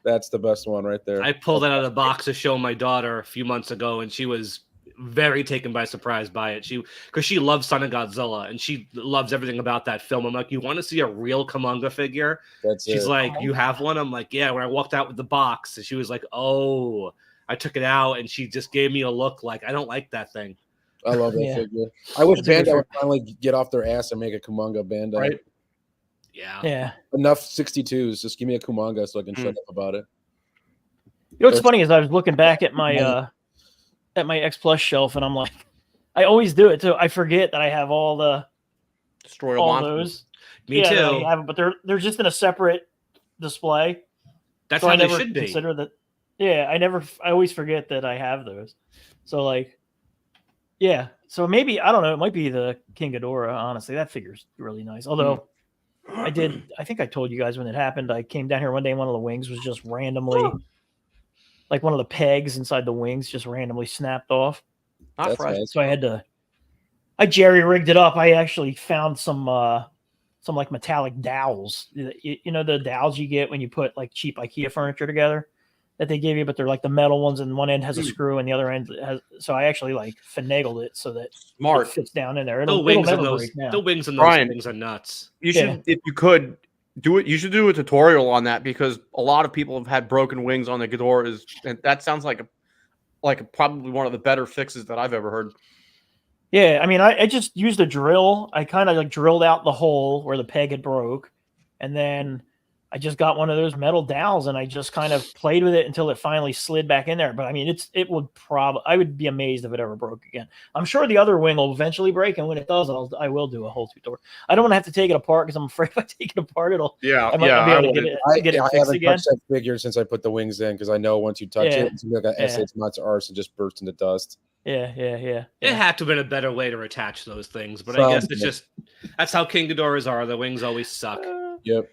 D: That's the best one right there.
C: I pulled it out of the box to show my daughter a few months ago, and she was very taken by surprise by it. Because she loves Son of Godzilla and she loves everything about that film. I'm like, you want to see a real Kumonga figure? She's like, you have one? I'm like, yeah. When I walked out with the box, and she was like, oh, I took it out, and she just gave me a look like, I don't like that thing.
D: I love that figure. I wish Bandai would finally get off their ass and make a Kumonga Bandai. Right?
B: Yeah.
D: Enough 62s. Just give me a Kumonga so I can shut up about it.
B: You know what's funny is I was looking back at my X Plus shelf, and I'm like, I always do it too. I forget that I have all those.
C: Me too.
B: I have, but they're just in a separate display.
C: That's how they should be.
B: Consider that. Yeah, I always forget that I have those. So like, yeah. So maybe I don't know. It might be the King Ghidorah. Honestly, that figure's really nice. Although I think I told you guys when it happened. I came down here one day and one of the wings was just randomly, like one of the pegs inside the wings just randomly snapped off.
E: Not fresh.
D: Nice.
B: So I jerry rigged it up. I actually found some like metallic dowels. You know the dowels you get when you put like cheap IKEA furniture together that they give you, but they're like the metal ones, and one end has a screw and the other end has. So I actually like finagled it so that
E: Smart.
B: it fits down in there.
C: The wings and those
E: Brian,
C: things are nuts.
E: You should, if you could do it, you should do a tutorial on that, because a lot of people have had broken wings on the Ghidorahs, and that sounds like probably one of the better fixes that I've ever heard.
B: Yeah, I mean, I just used a drill. I kind of like drilled out the hole where the peg had broke, and then I just got one of those metal dowels and I just kind of played with it until it finally slid back in there. But I mean, I would be amazed if it ever broke again. I'm sure the other wing will eventually break, and when it does, I will do a whole tutorial. I don't want to have to take it apart because I'm afraid if I take it apart, I might not be able to get it
D: I
B: fixed
D: haven't
B: again.
D: touched that figure since I put the wings in, because I know once you touch it, it's like an S.H. Mott's arse and just burst into dust.
B: Yeah.
C: It had to have been a better way to attach those things, but I guess that's how King Ghidorahs are. The wings always suck.
D: Yep.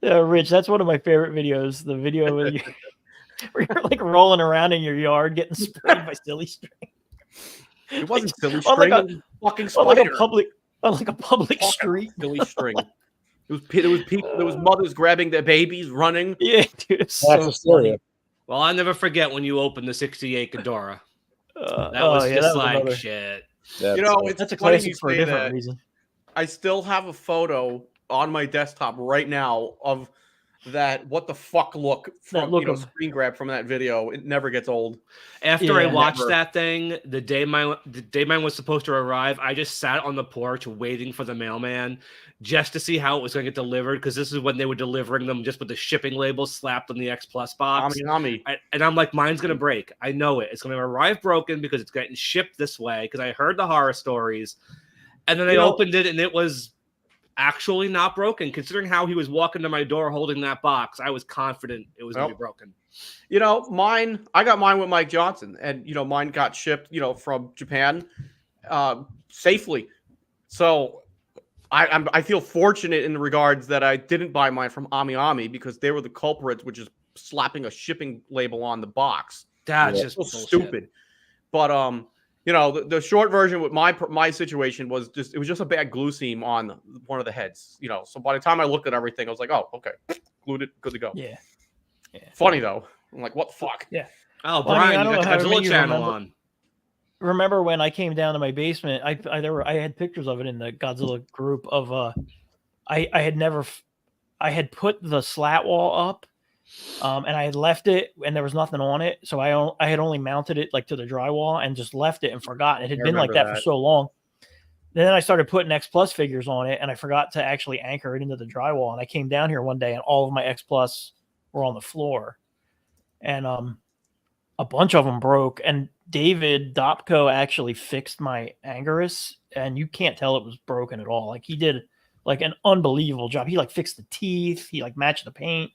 B: Rich, that's one of my favorite videos. The video where you're like rolling around in your yard getting sprayed by silly string.
E: It wasn't silly string. It was fucking spider.
B: On like a public street.
E: Silly string. There was people. There was mothers grabbing their babies, running.
B: Yeah, dude. It's so funny.
C: Well, I'll never forget when you opened the '68 Ghidorah. That was just like shit.
B: That's a classic for a different reason.
E: I still have a photo on my desktop right now of that what the fuck look from screen grab from that video. It never gets old.
C: After I watched that thing, the day mine was supposed to arrive, I just sat on the porch waiting for the mailman just to see how it was going to get delivered, because this is when they were delivering them just with the shipping label slapped on the X Plus box. And I'm like, mine's going to break. I know it. It's going to arrive broken because it's getting shipped this way, because I heard the horror stories. And then I opened it and it was actually not broken. Considering how he was walking to my door holding that box, I was confident it was going to be broken.
E: I got mine with Mike Johnson, and mine got shipped from Japan safely. So I feel fortunate in the regards that I didn't buy mine from Ami, because they were the culprits, which is slapping a shipping label on the box.
C: That's just
E: so stupid. But the short version with my situation was it was just a bad glue seam on one of the heads. So by the time I looked at everything, I was like, oh, okay, glued it, good to go.
B: Yeah.
E: Funny though. I'm like, what the fuck?
B: Yeah.
C: Oh, Brian, you got the Godzilla channel on.
B: Remember when I came down to my basement? I had pictures of it in the Godzilla group of I had put the slat wall up, and I had left it and there was nothing on it, so I had only mounted it like to the drywall and just left it and forgot. It had been like that for so long. Then I started putting X Plus figures on it, and I forgot to actually anchor it into the drywall. And I came down here one day and all of my X Plus were on the floor, and a bunch of them broke. And David Dopko actually fixed my Anguirus, and you can't tell it was broken at all. Like, he did like an unbelievable job. He like fixed the teeth, he like matched the paint.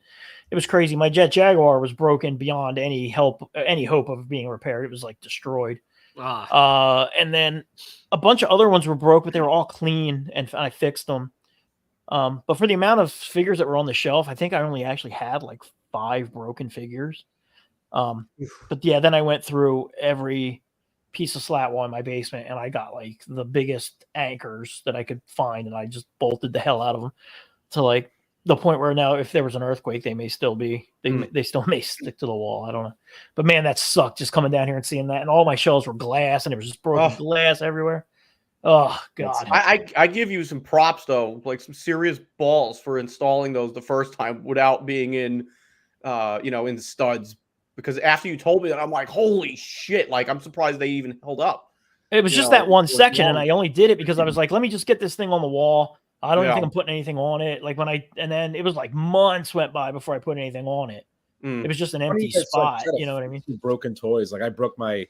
B: It was crazy. My Jet Jaguar was broken beyond any hope of being repaired. It was like destroyed. And then a bunch of other ones were broke, but they were all clean, and I fixed them. But for the amount of figures that were on the shelf, I think I only actually had like 5 broken figures. But yeah, then I went through every piece of slat wall in my basement, and I got like the biggest anchors that I could find, and I just bolted the hell out of them to like the point where now if there was an earthquake, they may still be, they still may stick to the wall. I don't know. But man, that sucked just coming down here and seeing that. And all my shelves were glass, and it was just broken glass everywhere. Oh God.
E: I give you some props though, like some serious balls for installing those the first time without being in in studs. Because after you told me that, I'm like, holy shit. Like, I'm surprised they even held up.
B: It was just that one section, and I only did it because I was like, let me just get this thing on the wall. I don't even think I'm putting anything on it. Like and then it was like months went by before I put anything on it. It was just an empty spot. You know what I mean?
D: Broken toys. Like, I broke my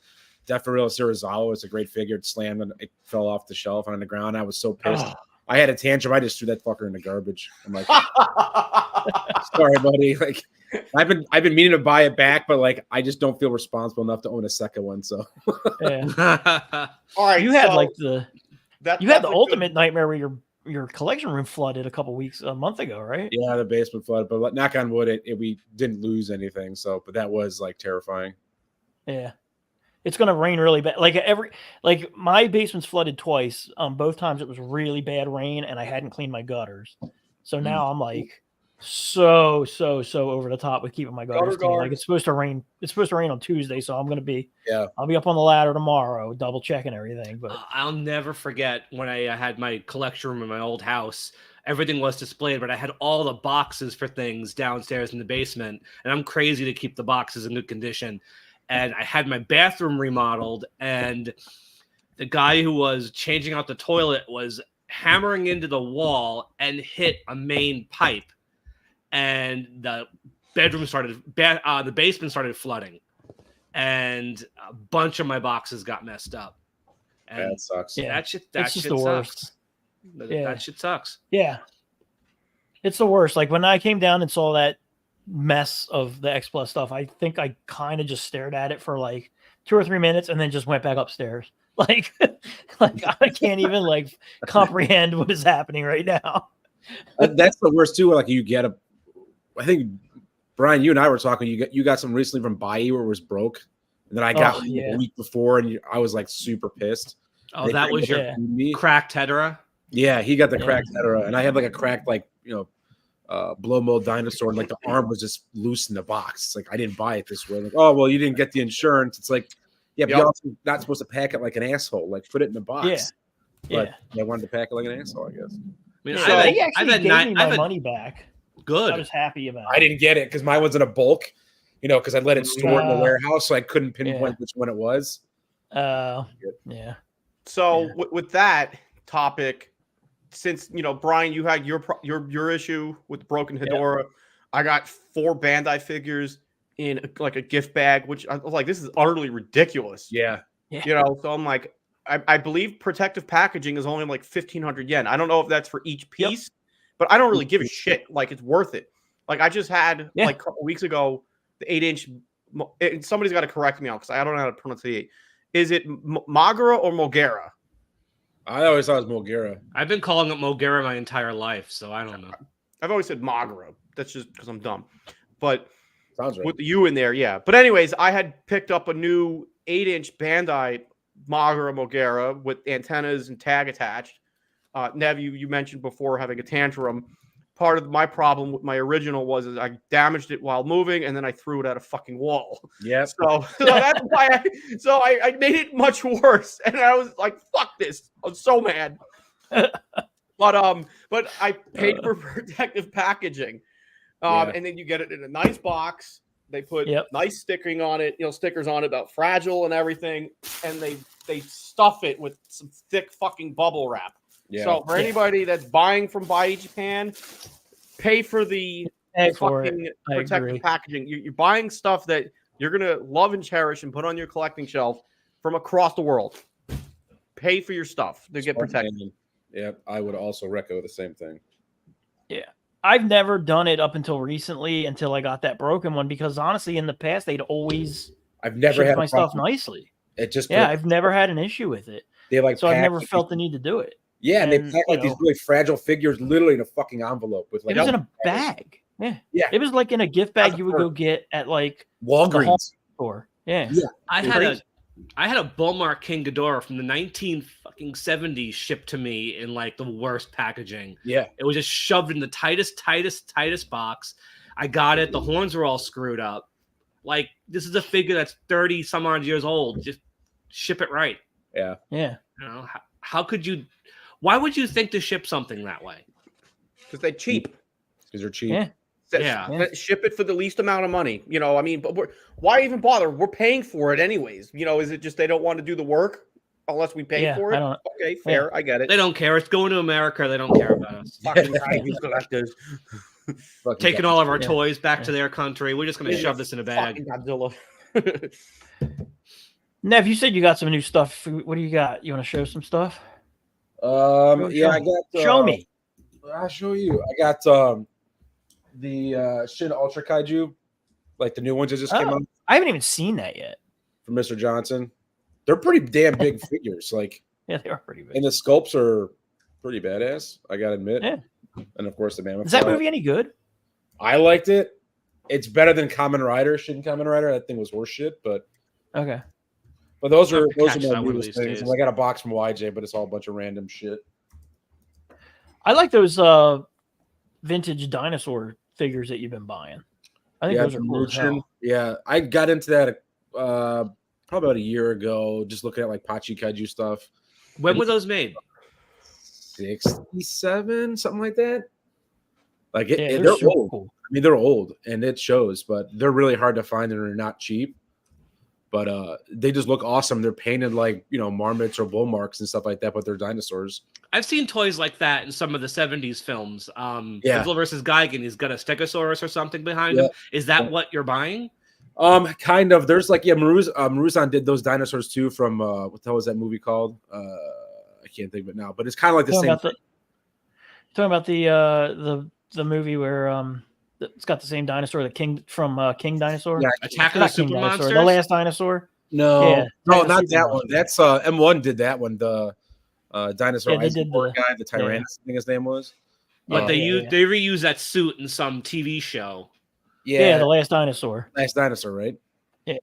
D: Deferil Sirizawa. It's a great figure. It slammed and it fell off the shelf and on the ground. I was so pissed. I had a tantrum. I just threw that fucker in the garbage. I'm like, sorry, buddy. Like, I've been meaning to buy it back, but like, I just don't feel responsible enough to own a second one. So,
B: yeah.
E: All right,
B: you had like the ultimate nightmare where your collection room flooded a month ago, right?
D: Yeah, the basement flooded, but knock on wood, we didn't lose anything. So, but that was like terrifying.
B: Yeah. It's going to rain really bad. Like my basement's flooded twice. Both times it was really bad rain and I hadn't cleaned my gutters. So now I'm like so over the top with keeping my gutters clean. Like it's supposed to rain. It's supposed to rain on Tuesday. So I'm going to be, I'll be up on the ladder tomorrow, double checking everything. But
C: I'll never forget when I had my collection room in my old house. Everything was displayed, but I had all the boxes for things downstairs in the basement. And I'm crazy to keep the boxes in good condition. And I had my bathroom remodeled, and the guy who was changing out the toilet was hammering into the wall and hit a main pipe, and the basement started flooding, and a bunch of my boxes got messed up. And
D: that sucks.
B: Yeah,
C: that shit sucks. That shit sucks.
B: Yeah, it's the worst. Like when I came down and saw that mess of the X Plus stuff, I think I kind of just stared at it for like 2 or 3 minutes and then just went back upstairs. Like I can't even like comprehend what is happening right now.
D: That's the worst too. Like I think Brian, you and I were talking. You got some recently from Bayou where it was broke, and then I got a week before, and I was like super pissed.
C: Oh, that was your cracked Hedera.
D: Yeah, he got the cracked Hedera, and I had like a cracked blow mold dinosaur, and like the arm was just loose in the box. It's like I didn't buy it this way. Like, oh well, you didn't get the insurance. It's like, but you're also not supposed to pack it like an asshole. Like put it in the box. But I wanted to pack it like an asshole, I guess.
B: I mean, they actually gave me my money back.
C: Good.
B: I was happy about it.
D: I didn't get it because mine was in a bulk, because I let it store in the warehouse, so I couldn't pinpoint which one it was.
B: Yeah.
E: So with that topic, since Brian, you had your issue with the broken Hedora, I got 4 Bandai figures in like a gift bag, which I was like, this is utterly ridiculous.
D: Yeah.
E: So I'm like, I believe protective packaging is only like 1,500 yen. I don't know if that's for each piece, but I don't really give a shit. Like it's worth it. Like I just had like a couple weeks ago the 8-inch. And somebody's got to correct me on because I don't know how to pronounce it. Is it Magara or Mogera?
D: I always thought it was Mogera.
C: I've been calling it Mogera my entire life, so I don't know.
E: I've always said Magara. That's just because I'm dumb. But
D: sounds right.
E: With the U in there, yeah. But anyways, I had picked up a new 8-inch Bandai Magara Mogera with antennas and tag attached. Nev, you mentioned before having a tantrum. Part of my problem with my original was I damaged it while moving, and then I threw it at a fucking wall.
D: Yeah.
E: So that's why I made it much worse, and I was like, "Fuck this!" I was so mad. But I paid for protective packaging, and then you get it in a nice box. They put nice stickering on it, stickers on it about fragile and everything, and they stuff it with some thick fucking bubble wrap. Yeah. So for anybody that's buying from Bayou Japan, pay for the fucking protective packaging. You're buying stuff that you're gonna love and cherish and put on your collecting shelf from across the world. Pay for your stuff to get protected.
D: Yeah, I would also echo the same thing.
B: Yeah. I've never done it up until recently, until I got that broken one, because honestly, in the past, they'd always
D: I've never had
B: my stuff nicely.
D: It just
B: I've never had an issue with it. So I've never felt the need to do it.
D: Yeah, and they pack like these really fragile figures literally in a fucking envolpe with like
B: it was in a bag. Yeah. It was like in a gift bag you would go get at like
D: Walgreens
B: store. Yeah.
C: I had a Bullmark King Ghidorah from the 1970s shipped to me in like the worst packaging.
D: Yeah.
C: It was just shoved in the tightest box. I got it. The horns were all screwed up. Like, this is a figure that's 30 some odd years old. Just ship it right.
D: Yeah.
B: Yeah.
C: How could you? Why would you think to ship something that way?
E: Because they're cheap.
D: Because they're cheap.
E: Yeah. Ship it for the least amount of money. I mean, but why even bother? We're paying for it anyways. Is it just they don't want to do the work unless we pay for it? Okay, fair. I get it.
C: They don't care. It's going to America. They don't care about us.
E: Fucking Kaiju collectors.
C: Taking all of our toys back to their country. We're just going to shove this in a bag.
E: Godzilla.
B: Nev, you said you got some new stuff. What do you got? You want to show some stuff?
D: I got.
B: Show me.
D: I'll show you. I got the Shin Ultra Kaiju, like the new ones that just came out.
B: I haven't even seen that yet.
D: From Mr. Johnson. They're pretty damn big figures. Like,
B: yeah, they are pretty big.
D: And the sculpts are pretty badass. I gotta admit.
B: Yeah.
D: And of course, the Mammoth.
B: Is that movie any good?
D: I liked it. It's better than Kamen Rider. Shin Kamen Rider. That thing was horse shit, but
B: Okay.
D: those
C: I'll
D: are
C: catch
D: my
C: that one of
D: newest
C: these
D: things.
C: days.
D: And I got a box from YJ, but it's all a bunch of random shit.
B: I like those vintage dinosaur figures that you've been buying. I think those are cool as hell.
D: Yeah, I got into that probably about a year ago, just looking at like Pachi Kaiju stuff.
C: When were those made?
D: 67, something like that. Like
B: Yeah,
D: they're
B: super
D: old.
B: cool.
D: I mean, they're old, and it shows, but they're really hard to find and they're not cheap. But they just look awesome. They're painted like, marmots or bull marks and stuff like that, but they're dinosaurs.
C: I've seen toys like that in some of the 70s films.
D: Yeah.
C: Godzilla versus Gigan, he's got a Stegosaurus or something behind him. Is that what you're buying?
D: Kind of. There's like, Maruzan did those dinosaurs too from what the hell was that movie called? I can't think of it now, but it's kind of like the same.
B: Talking about the movie where it's got the same dinosaur, the King from King Dinosaur.
C: Yeah, Attack of the Super Monsters.
B: The Last Dinosaur.
D: No,
B: yeah,
D: no, not that one. That's M1 did that one. The dinosaur
B: Yeah, they did
D: guy, the Tyrannus, I think his name was.
C: But they reuse that suit in some TV show.
B: Yeah, The Last Dinosaur.
D: Last Dinosaur, right?
B: Yeah,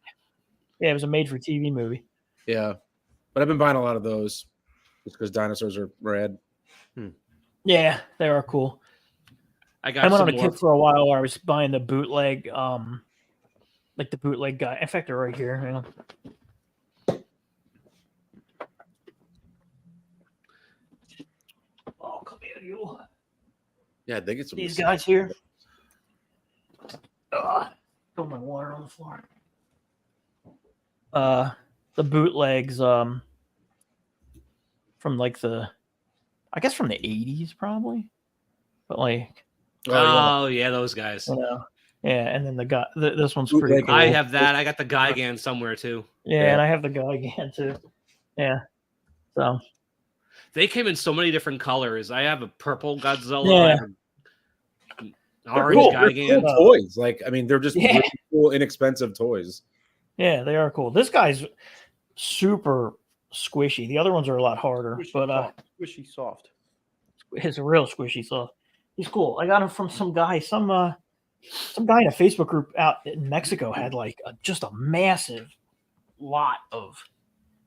B: it was a made-for-TV movie.
D: Yeah, but I've been buying a lot of those just because dinosaurs are rad.
B: Yeah, they are cool. I went on a kick for a while where I was buying the bootleg, like the bootleg guy. In fact, they're right here. Hang on. Oh, come here, you.
D: Yeah, they get some.
B: These guys here. Throw my water on the floor. The bootlegs, from like I guess from the 80s probably, but like.
C: Oh yeah, those guys.
B: Yeah, and then the guy. This one's pretty cool.
C: I have that. I got the Gigan somewhere too.
B: Yeah, and I have the Gigan too. Yeah. So
C: they came in so many different colors. I have a purple Godzilla.
B: Yeah.
C: I have an orange Gigan.
D: They're cool toys. Like, I mean, they're just really cool, inexpensive toys.
B: Yeah, they are cool. This guy's super squishy. The other ones are a lot harder,
E: squishy soft.
B: It's a real squishy soft. He's cool. I got him from some guy. Some guy in a Facebook group out in Mexico had like just a massive lot of.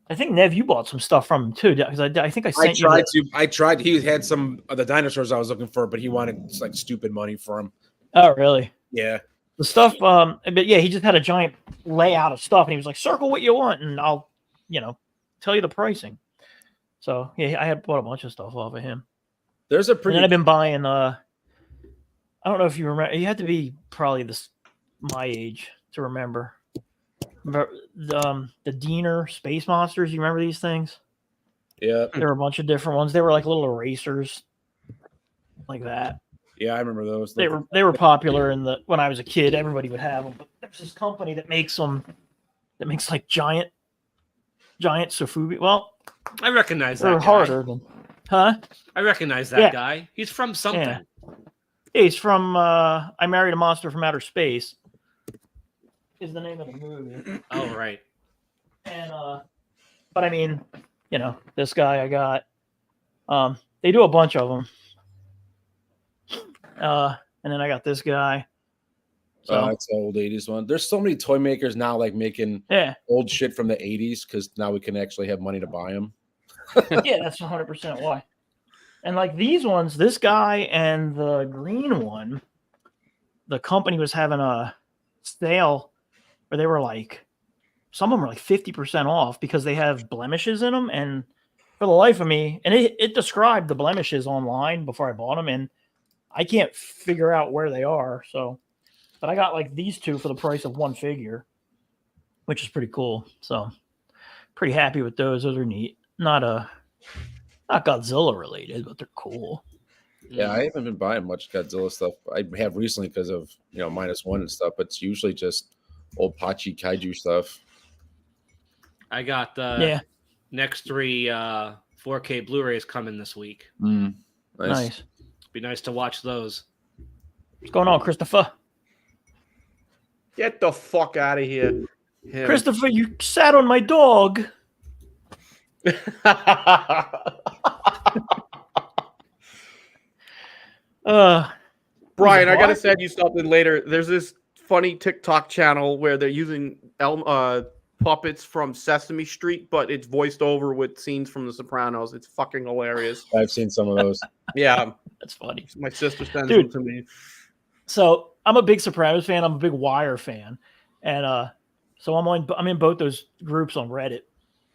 B: I think Nev, you bought some stuff from him too, because I think I sent you.
D: I tried. He had some of the dinosaurs I was looking for, but he wanted like stupid money for them.
B: Oh, really?
D: Yeah.
B: The stuff. But yeah, he just had a giant layout of stuff, and he was like, "Circle what you want, and I'll, tell you the pricing." So yeah, I had bought a bunch of stuff off of him.
D: There's a pretty.
B: And then I've been buying. I don't know if you remember. You had to be probably my age to remember. The Diener Space Monsters. You remember these things?
D: Yeah.
B: There were a bunch of different ones. They were like little erasers, like that.
D: Yeah, I remember those.
B: They were popular when I was a kid. Everybody would have them. But there's this company that makes them. That makes like giant Sofubi. Well,
C: I recognize that.
B: They're harder than. Huh?
C: I recognize that guy. He's from something.
B: Yeah. He's from I Married a Monster from Outer Space. Is the name of the movie.
C: Oh, right.
B: And but I mean, this guy I got. They do a bunch of them. And then I got this guy. So
D: it's the old 80s one. There's so many toy makers now like making old shit from the 80s because now we can actually have money to buy them.
B: Yeah, that's 100% why. And like these ones, this guy and the green one, the company was having a sale where they were like, some of them were like 50% off because they have blemishes in them. And for the life of me, and it described the blemishes online before I bought them, and I can't figure out where they are. So, but I got like these two for the price of one figure, which is pretty cool. So, pretty happy with those. Those are neat. Not Godzilla related, but they're cool.
D: Yeah, I haven't been buying much Godzilla stuff. I have recently because of -1 and stuff, but it's usually just old Pachi Kaiju stuff.
C: I got the next 3 4K Blu-rays coming this week.
B: Nice.
C: Be nice to watch those.
B: What's going on, Christopher?
E: Get the fuck out of here.
B: Christopher, you sat on my dog.
E: Brian, I gotta send you something later. There's this funny TikTok channel where they're using puppets from Sesame Street, but it's voiced over with scenes from The Sopranos. It's fucking hilarious.
D: I've seen some of those.
E: Yeah,
B: that's funny.
E: my sister sends them to me.
B: So I'm a big Sopranos fan. I'm a big Wire fan, and so I'm in both those groups on Reddit.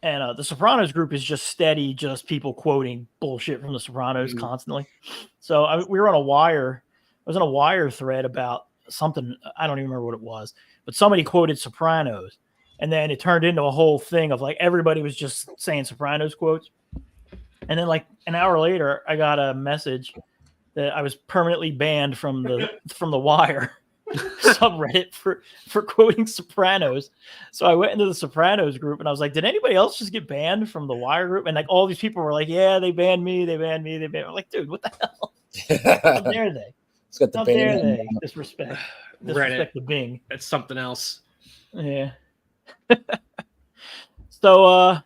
B: And the Sopranos group is just steady, just people quoting bullshit from the Sopranos constantly. So we were on a Wire. I was on a Wire thread about something. I don't even remember what it was, but somebody quoted Sopranos, and then it turned into a whole thing of like everybody was just saying Sopranos quotes. And then like an hour later, I got a message that I was permanently banned from the Wire subreddit for quoting Sopranos. So I went into the Sopranos group and I was like, did anybody else just get banned from the Wire group? And like all these people were like, yeah, they banned me. I'm like, dude, what the hell? How dare they? How dare they disrespect
C: Reddit.
B: the Bing?
C: It's something else.
B: Yeah. So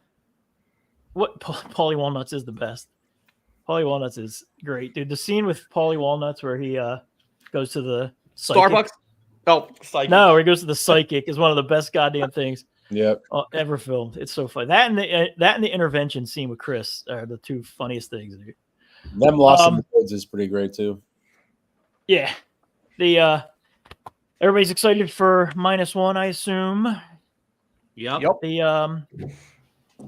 B: what Paulie Walnuts is the best. Paulie Walnuts is great, dude. The scene with Paulie Walnuts where he goes to the psychic.
E: Starbucks. Oh, psychic.
B: No, where he goes to the psychic is one of the best goddamn things ever filmed. It's so funny. That and the intervention scene with Chris are the two funniest things, dude.
D: Them Lost in the Woods is pretty great too. Yeah.
B: The everybody's excited for -1, I assume.
C: Yep.
B: The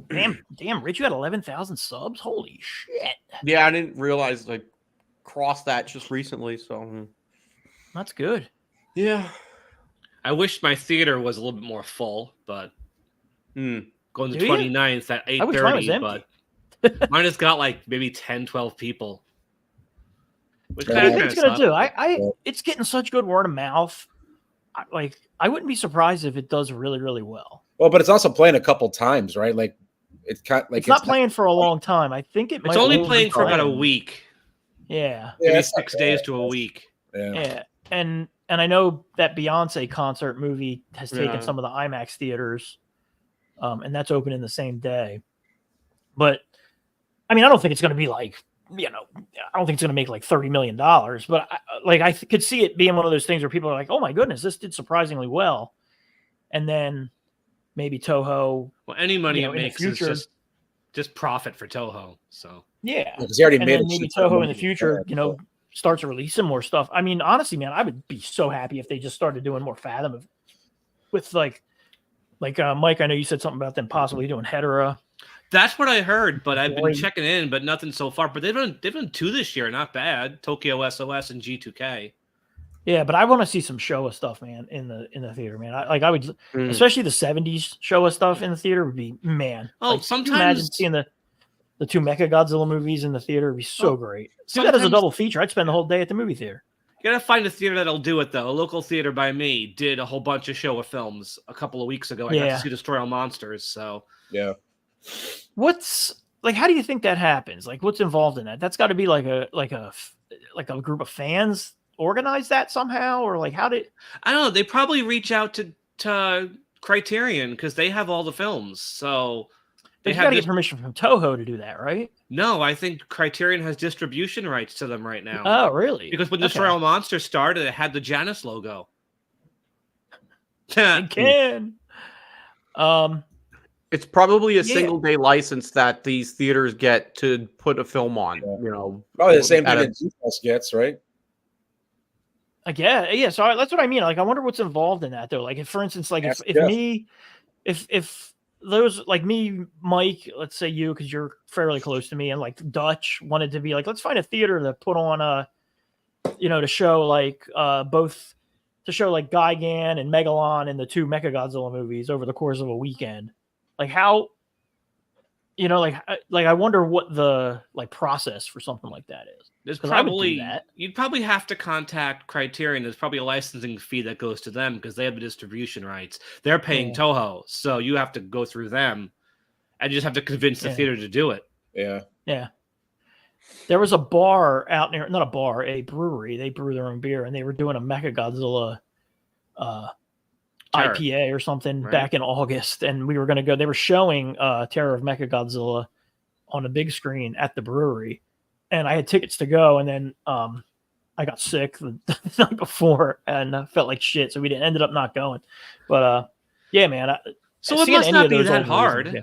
B: damn, Rich, you had 11,000 subs. Holy shit!
E: Yeah, I didn't realize I crossed that just recently. So
B: that's good.
E: Yeah.
C: I wish my theater was a little bit more full, but going to 29th at 8:30. But mine has got like maybe 10, 12 people. Which
B: what do you think it's gonna do? It's getting such good word of mouth. I wouldn't be surprised if it does really, really well.
D: Well, but it's also playing a couple times, right? Like it's not
B: playing for a long time. I think
C: it's only playing for about a week.
B: Yeah,
C: maybe 6 days to a week.
B: Yeah, and I know that Beyonce concert movie has taken some of the IMAX theaters, and that's open in the same day. But I mean, I don't think it's going to be like, I don't think it's going to make like $30 million. But I could see it being one of those things where people are like, "Oh my goodness, this did surprisingly well," and then maybe Toho.
C: Well, any money it makes is just profit for Toho. So
B: yeah,
D: because he already made it.
B: Maybe Toho in the future, starts releasing more stuff. I mean, honestly, man, I would be so happy if they just started doing more Fathom with like Mike. I know you said something about them possibly doing Hedera.
C: That's what I heard, but I've been checking in, but nothing so far. But they've done 2 this year, not bad. Tokyo SOS and G2K. Yeah,
B: but I want to see some Showa stuff, man, in the theater, man. I would, especially the 70s Showa stuff in the theater would be, man.
C: Oh, sometimes
B: imagine seeing the 2 Mechagodzilla movies in the theater would be so great. See that as a double feature. I'd spend the whole day at the movie theater.
C: You gotta find a theater that'll do it though. A local theater by me did a whole bunch of Showa films a couple of weeks ago. I got to see Destroy All Monsters. So
D: yeah.
B: What's like? How do you think that happens? Like, what's involved in that? That's got to be like a group of fans organize that somehow, or like how did?
C: I don't know. They probably reach out to Criterion because they have all the films. So
B: they got to get permission from Toho to do that, right?
C: No, I think Criterion has distribution rights to them right now.
B: Oh, really?
C: Because when Destroy All Monsters started, it had the Janus logo.
B: It can.
E: It's probably a single day license that these theaters get to put a film on.
D: Probably the same thing that GFest gets, right?
B: Like yeah. So that's what I mean. Like, I wonder what's involved in that though. Like, if for instance, like if those like me, Mike, let's say you, because you're fairly close to me, and like Dutch wanted to be like, let's find a theater to put on to show like both. To show like Gigan and Megalon and the 2 Mechagodzilla movies over the course of a weekend. Like how, I wonder what the like process for something like that is.
C: There's probably you'd probably have to contact Criterion. There's probably a licensing fee that goes to them because they have the distribution rights. They're paying Toho, so you have to go through them, and you just have to convince the theater to do it.
D: Yeah.
B: Yeah. There was a bar out near, not a bar, a brewery. They brew their own beer, and they were doing a Mechagodzilla IPA or something back in August, and we were going to go. They were showing Terror of Mechagodzilla on a big screen at the brewery, and I had tickets to go. And then I got sick the night before and felt like shit, so we ended up not going. But yeah, man.
C: So it must not be that hard. Yeah.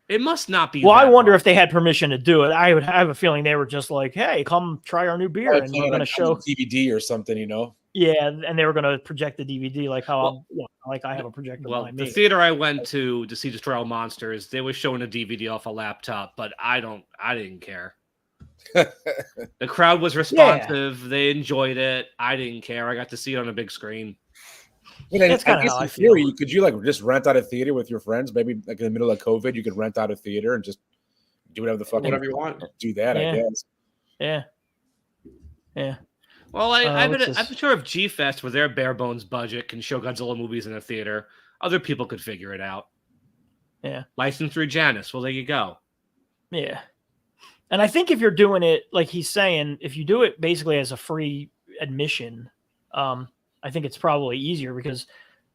C: It must not be.
B: Well, I wonder
C: hard.
B: if they had permission to do it. I have a feeling they were just like, "Hey, come try our new beer," and we're going to show
D: DVD or something, you know.
B: Yeah, and they were going to project the DVD like how I have a projector.
C: Well,
B: behind
C: the
B: me.
C: theater I went to see Destroy All Monsters, they were showing a DVD off a laptop, but I didn't care. The crowd was responsive. Yeah. They enjoyed it. I didn't care. I got to see it on a big screen.
B: That's kind of how I feel.
D: Could you like just rent out a theater with your friends? Maybe like in the middle of COVID, you could rent out a theater and just do whatever the fuck
E: whatever you want.
D: Do that, I guess.
B: Yeah. Yeah.
C: Well, I'm sure if G-Fest with their bare bones budget can show Godzilla movies in a theater, other people could figure it out.
B: Yeah.
C: Licensed through Janus. Well, there you go.
B: Yeah. And I think if you're doing it, like he's saying, if you do it basically as a free admission, I think it's probably easier because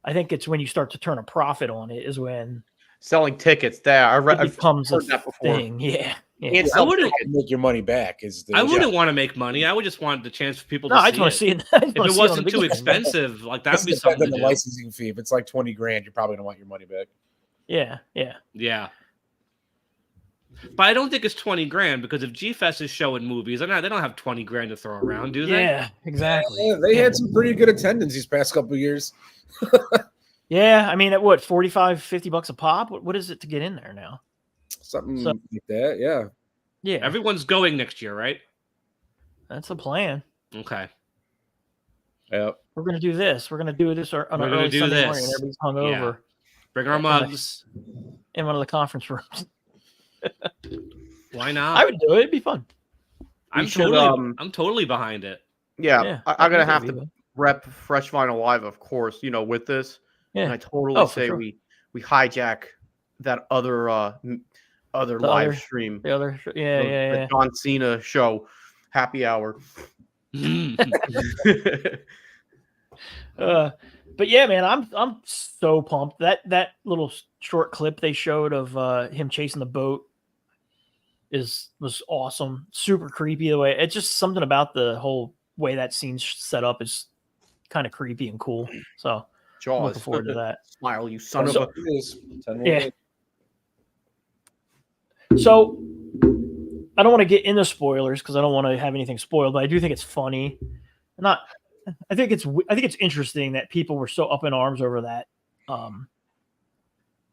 B: I think it's when you start to turn a profit on it is when
E: selling tickets there. I've heard
B: that before. Thing. Yeah.
D: Yeah. I wouldn't make your money back.
C: I wouldn't want to make money. I would just want the chance for people to
B: see
C: it.
B: I just want to see it.
C: If it wasn't too expensive, like that would be something to do.
D: Licensing fee. If it's like $20,000, you're probably gonna want your money back.
B: Yeah.
C: But I don't think it's $20,000 because if G-Fest is showing movies, they don't have $20,000 to throw around, do they?
B: Yeah, exactly.
D: Yeah, they had some pretty good attendance these past couple of years.
B: Yeah, I mean, at what, $45-$50 a pop? What is it to get in there now?
D: Something like that, yeah.
B: Yeah.
C: Everyone's going next year, right?
B: That's the plan.
C: Okay.
D: Yep.
B: We're gonna do this. We're gonna do this on an early Sunday morning. Everybody's hungover.
C: Bring our mugs
B: in one of the conference rooms.
C: Why not?
B: I would do it. It'd be fun.
C: I'm totally behind it.
E: Yeah, I'm gonna have to rep Fresh Vinyl Live, of course. With this, and I totally say we hijack that other live stream.
B: The
E: John Cena show, Happy Hour.
B: But yeah, man, I'm so pumped. That little short clip they showed of him chasing the boat was awesome. Super creepy the way. It's just something about the whole way that scene's set up is kind of creepy and cool. So
E: Jaws.
B: I'm looking forward to that.
E: Smile, you son of a.
B: Yeah. So I don't want to get into spoilers because I don't want to have anything spoiled, but I do think it's funny. I think it's interesting that people were so up in arms over that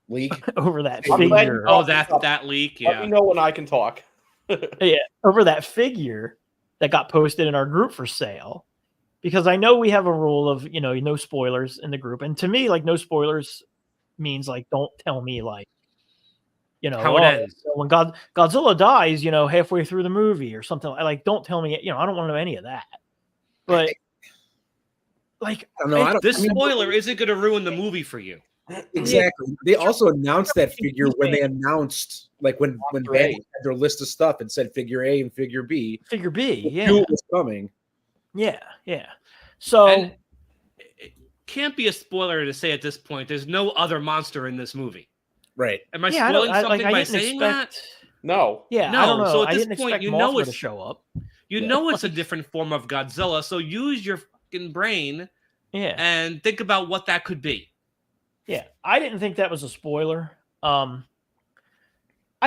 D: leak,
B: over that figure.
C: Oh, that leak. Yeah.
E: Let me know when I can talk.
B: Yeah, over that figure that got posted in our group for sale, because I know we have a rule of no spoilers in the group, and to me, like no spoilers means like don't tell me like
C: how it ends.
B: When Godzilla dies, halfway through the movie or something. Like don't tell me. I don't want to know any of that. But like,
C: this spoiler isn't going to ruin the movie for you.
D: Exactly. They also announced that figure when they announced, like when Bandai had their list of stuff and said figure A and figure B.
B: Figure B, yeah.
D: Knew it was coming.
B: Yeah. So
C: and it can't be a spoiler to say at this point there's no other monster in this movie.
D: Right.
C: Am I spoiling something by saying that?
E: No.
B: Yeah,
C: no.
B: I don't know.
C: So at this
B: point,
C: point,
B: Mothra to show up.
C: You know it's a different form of Godzilla, so use your fucking brain and think about what that could be.
B: Yeah, I didn't think that was a spoiler. I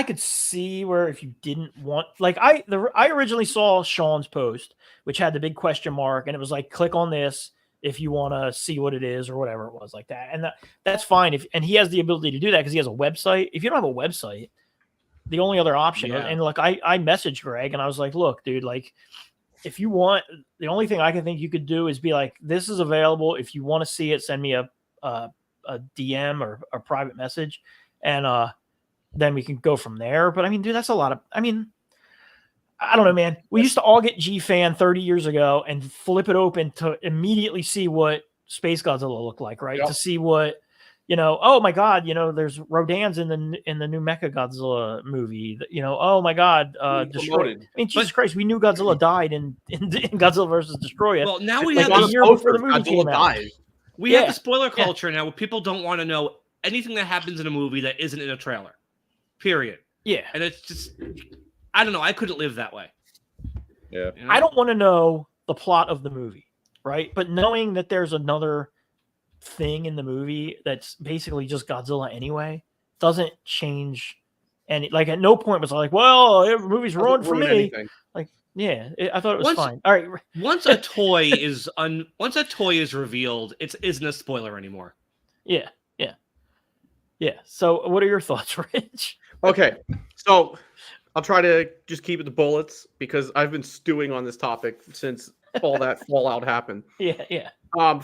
B: could see where if you didn't want, like I originally saw Sean's post, which had the big question mark, and it was like, click on this if you want to see what it is or whatever it was like that. And that's fine. And he has the ability to do that because he has a website. If you don't have a website, the only other option, and like I messaged Greg and I was like, look, dude, like if you want, the only thing I can think you could do is be like, this is available. If you want to see it, send me a DM or a private message, and then we can go from there. But I mean, dude, that's a lot of, I don't know, man. We used to all get G-Fan 30 years ago and flip it open to immediately see what Space Godzilla looked like, right?
E: Yep.
B: To see what, oh my God, there's Rodan's in the new Mecha Godzilla movie. Oh my God, destroyed. I mean, Jesus Christ, we knew Godzilla died in Godzilla versus Destroy It.
C: Well, now we
B: like
C: have
B: a year before the movie came out.
C: We have the spoiler culture now where people don't want to know anything that happens in a movie that isn't in a trailer. Period.
B: Yeah.
C: And it's just, I don't know. I couldn't live that way.
D: Yeah.
B: I don't want to know the plot of the movie, right? But knowing that there's another thing in the movie that's basically just Godzilla anyway doesn't change. And like at no point was I like, well, the movie's ruined for me.
E: Anything.
B: Like, yeah, I thought it was fine. All right.
C: Once a toy is revealed, it isn't a spoiler anymore.
B: Yeah. So what are your thoughts, Rich?
E: Okay, so I'll try to just keep it to bullets because I've been stewing on this topic since all that fallout happened.
B: Yeah.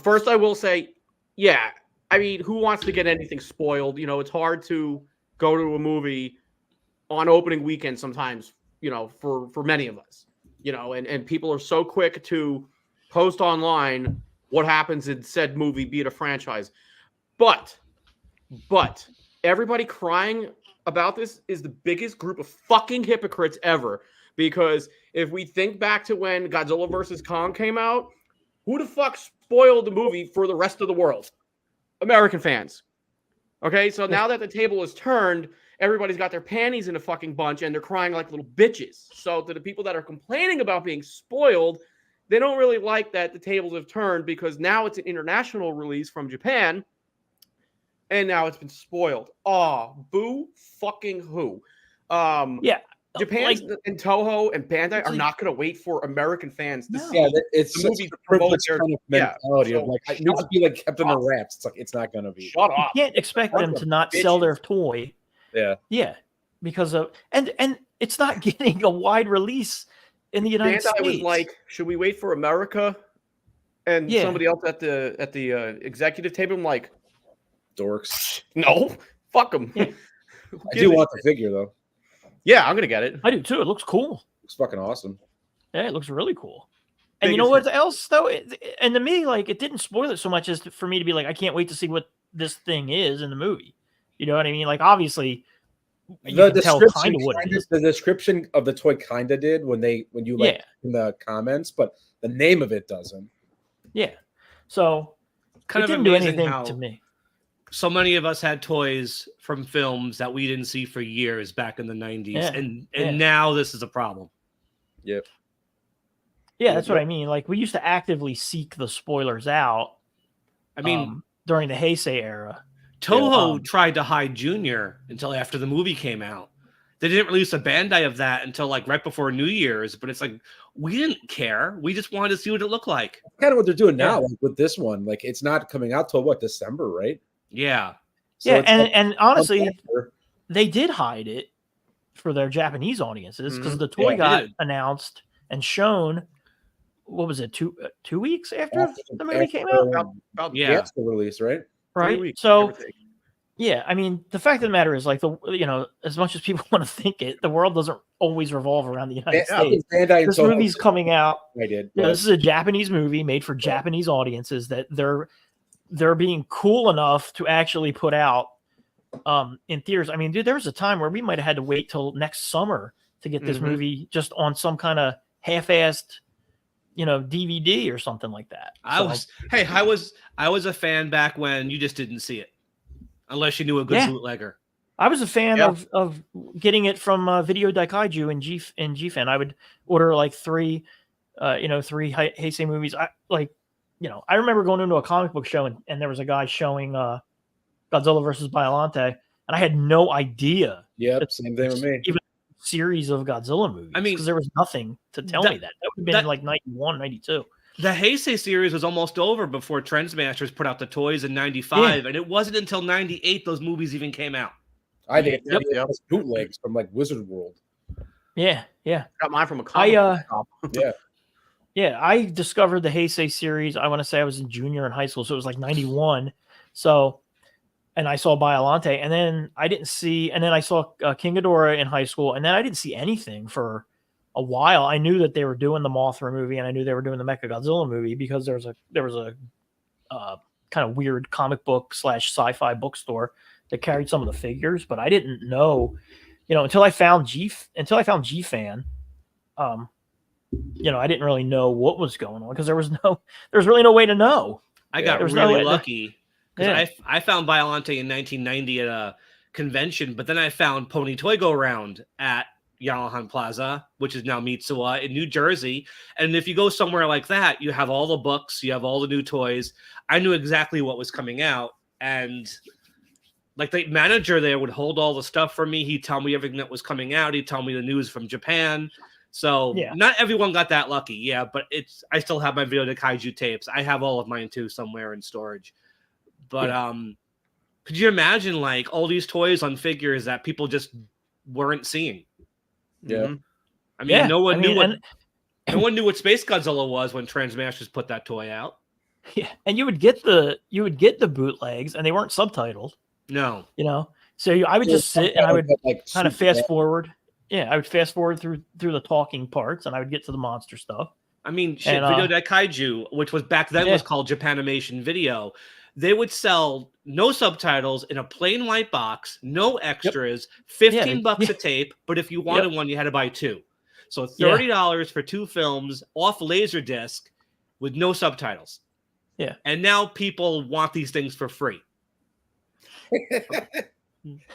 E: First, I will say, yeah, I mean, who wants to get anything spoiled? You know, it's hard to go to a movie on opening weekend sometimes, you know, for many of us, you know, and people are so quick to post online what happens in said movie, be it a franchise. But everybody crying about this is the biggest group of fucking hypocrites ever. Because if we think back to when Godzilla vs. Kong came out, who the fuck spoiled the movie for the rest of the world? American fans. Okay, so now that the table is turned, everybody's got their panties in a fucking bunch and they're crying like little bitches. So to the people that are complaining about being spoiled, they don't really like that the tables have turned because now it's an international release from Japan. And now it's been spoiled. Oh, boo fucking who.
B: Yeah.
E: Japan and Toho and Bandai are not going to wait for American fans to see.
D: Yeah, it's
E: the
D: such
E: movie
D: a privileged kind of mentality
E: so
D: of like, it needs to be like kept under wraps. It's like, it's not going to be.
E: Shut up.
B: You can't expect them to not sell their toy.
D: Yeah.
B: Because of and it's not getting a wide release in the United States.
E: Bandai was like, should we wait for America? And somebody else at the executive table, I'm like,
D: dorks.
E: No, fuck them.
B: Yeah.
D: I do want the figure though.
E: Yeah, I'm gonna get it.
B: I do too. It looks cool.
D: It's fucking awesome.
B: Yeah, it looks really cool. And you know what else though? And to me, like, it didn't spoil it so much as for me to be like, I can't wait to see what this thing is in the movie. You know what I mean? Like, obviously,
D: The description of the toy kind of did when you like in the comments, but the name of it doesn't.
B: Yeah. So
C: Kind
B: it
C: of
B: didn't do
C: amazing
B: anything
C: how
B: to me.
C: so many of us had toys from films that we didn't see for years back in the 90s. And now this is a problem.
D: Yep.
B: Yeah, that's what I mean. Like, we used to actively seek the spoilers out.
C: I mean,
B: during the Heisei era.
C: Toho tried to hide Junior until after the movie came out. They didn't release a Bandai of that until like right before New Year's, but it's like, we didn't care. We just wanted to see what it looked like.
D: Kind of what they're doing now, like with this one. Like, it's not coming out till what, December, right?
C: Yeah.
B: So and honestly, they did hide it for their Japanese audiences because the toy got announced and shown. What was it? 2 weeks after the movie came out?
E: About
D: the release, right?
B: Right.
E: Weeks,
B: so, yeah, I mean, the fact of the matter is, like, as much as people want to think it, the world doesn't always revolve around the United States. This movie's coming out. This is a Japanese movie made for Japanese audiences that they're being cool enough to actually put out in theaters. I mean, dude, there was a time where we might have had to wait till next summer to get this movie just on some kind of half-assed, DVD or something like that.
C: I was a fan back when you just didn't see it unless you knew a good bootlegger.
B: I was a fan of getting it from Video Daikaiju and G-Fan. I would order like three Heisei movies. I remember going into a comic book show and there was a guy showing Godzilla versus Biollante, and I had no idea.
D: Yeah, same thing with me.
B: Even a series of Godzilla movies. I mean, because there was nothing to tell me that. That would have been like 91, 92.
C: The Heisei series was almost over before Trendsmasters put out the toys in 95, and it wasn't until 98 those movies even came out.
D: I think it's bootlegs from like Wizard World.
B: Yeah.
E: Got mine from a comic shop.
B: Yeah, I discovered the Heisei series. I want to say I was in junior in high school, so it was like 91. So, and I saw Biollante, and then I saw King Ghidorah in high school, and then I didn't see anything for a while. I knew that they were doing the Mothra movie, and I knew they were doing the Mechagodzilla movie because there was a kind of weird comic book / sci-fi bookstore that carried some of the figures, but I didn't know, until I found G-Fan. I didn't really know what was going on because there was really no way to know.
C: I got really lucky because I found Biollante in 1990 at a convention, but then I found Pony Toy Go Round at Yamahan Plaza, which is now Mitsuwa in New Jersey. And if you go somewhere like that, you have all the books, you have all the new toys. I knew exactly what was coming out. And like the manager there would hold all the stuff for me. He'd tell me everything that was coming out. He'd tell me the news from Japan. So not everyone got that lucky. Yeah, but I still have my Video de Kaiju tapes. I have all of mine too somewhere in storage. But could you imagine like all these toys on figures that people just weren't seeing?
D: Yeah.
C: I mean, no one knew what Space Godzilla was when Transmasters put that toy out.
B: Yeah, and you would get the bootlegs, and they weren't subtitled.
C: No,
B: so I would just sit and I would
D: like
B: kind of fast forward. Yeah, I would fast forward through the talking parts, and I would get to the monster stuff.
C: I mean, Video de Kaiju, which was back then was called Japanimation Video. They would sell no subtitles in a plain white box, no extras, $15 a tape. But if you wanted one, you had to buy two. So $30 for two films off Laserdisc with no subtitles.
B: Yeah.
C: And now people want these things for free.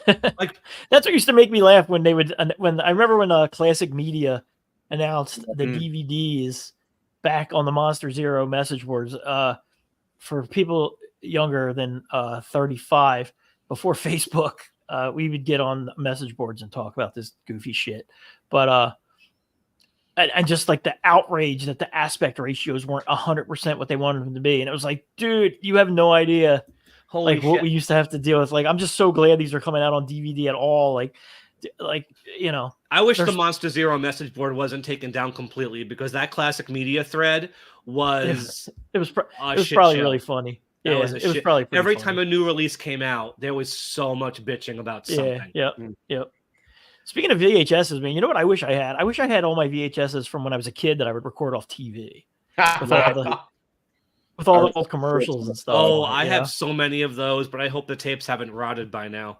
B: Like that's what used to make me laugh when they would when I remember when Classic Media announced the DVDs back on the Monster Zero message boards for people younger than 35 before Facebook. We would get on message boards and talk about this goofy shit, but and just like the outrage that the aspect ratios weren't 100% what they wanted them to be, and it was like, dude, you have no idea.
C: Holy
B: what we used to have to deal with. Like, I'm just so glad these are coming out on DVD at all. Like
C: I wish the Monster Zero message board wasn't taken down completely, because that Classic Media thread was
B: probably really funny. It was probably
C: every
B: funny.
C: time a new release came out, there was so much bitching about something.
B: Yep. Speaking of VHSs, man, you know what I wish I had? I wish I had all my VHSs from when I was a kid that I would record off TV. With all the old commercials and stuff.
C: Oh, I have so many of those, but I hope the tapes haven't rotted by now.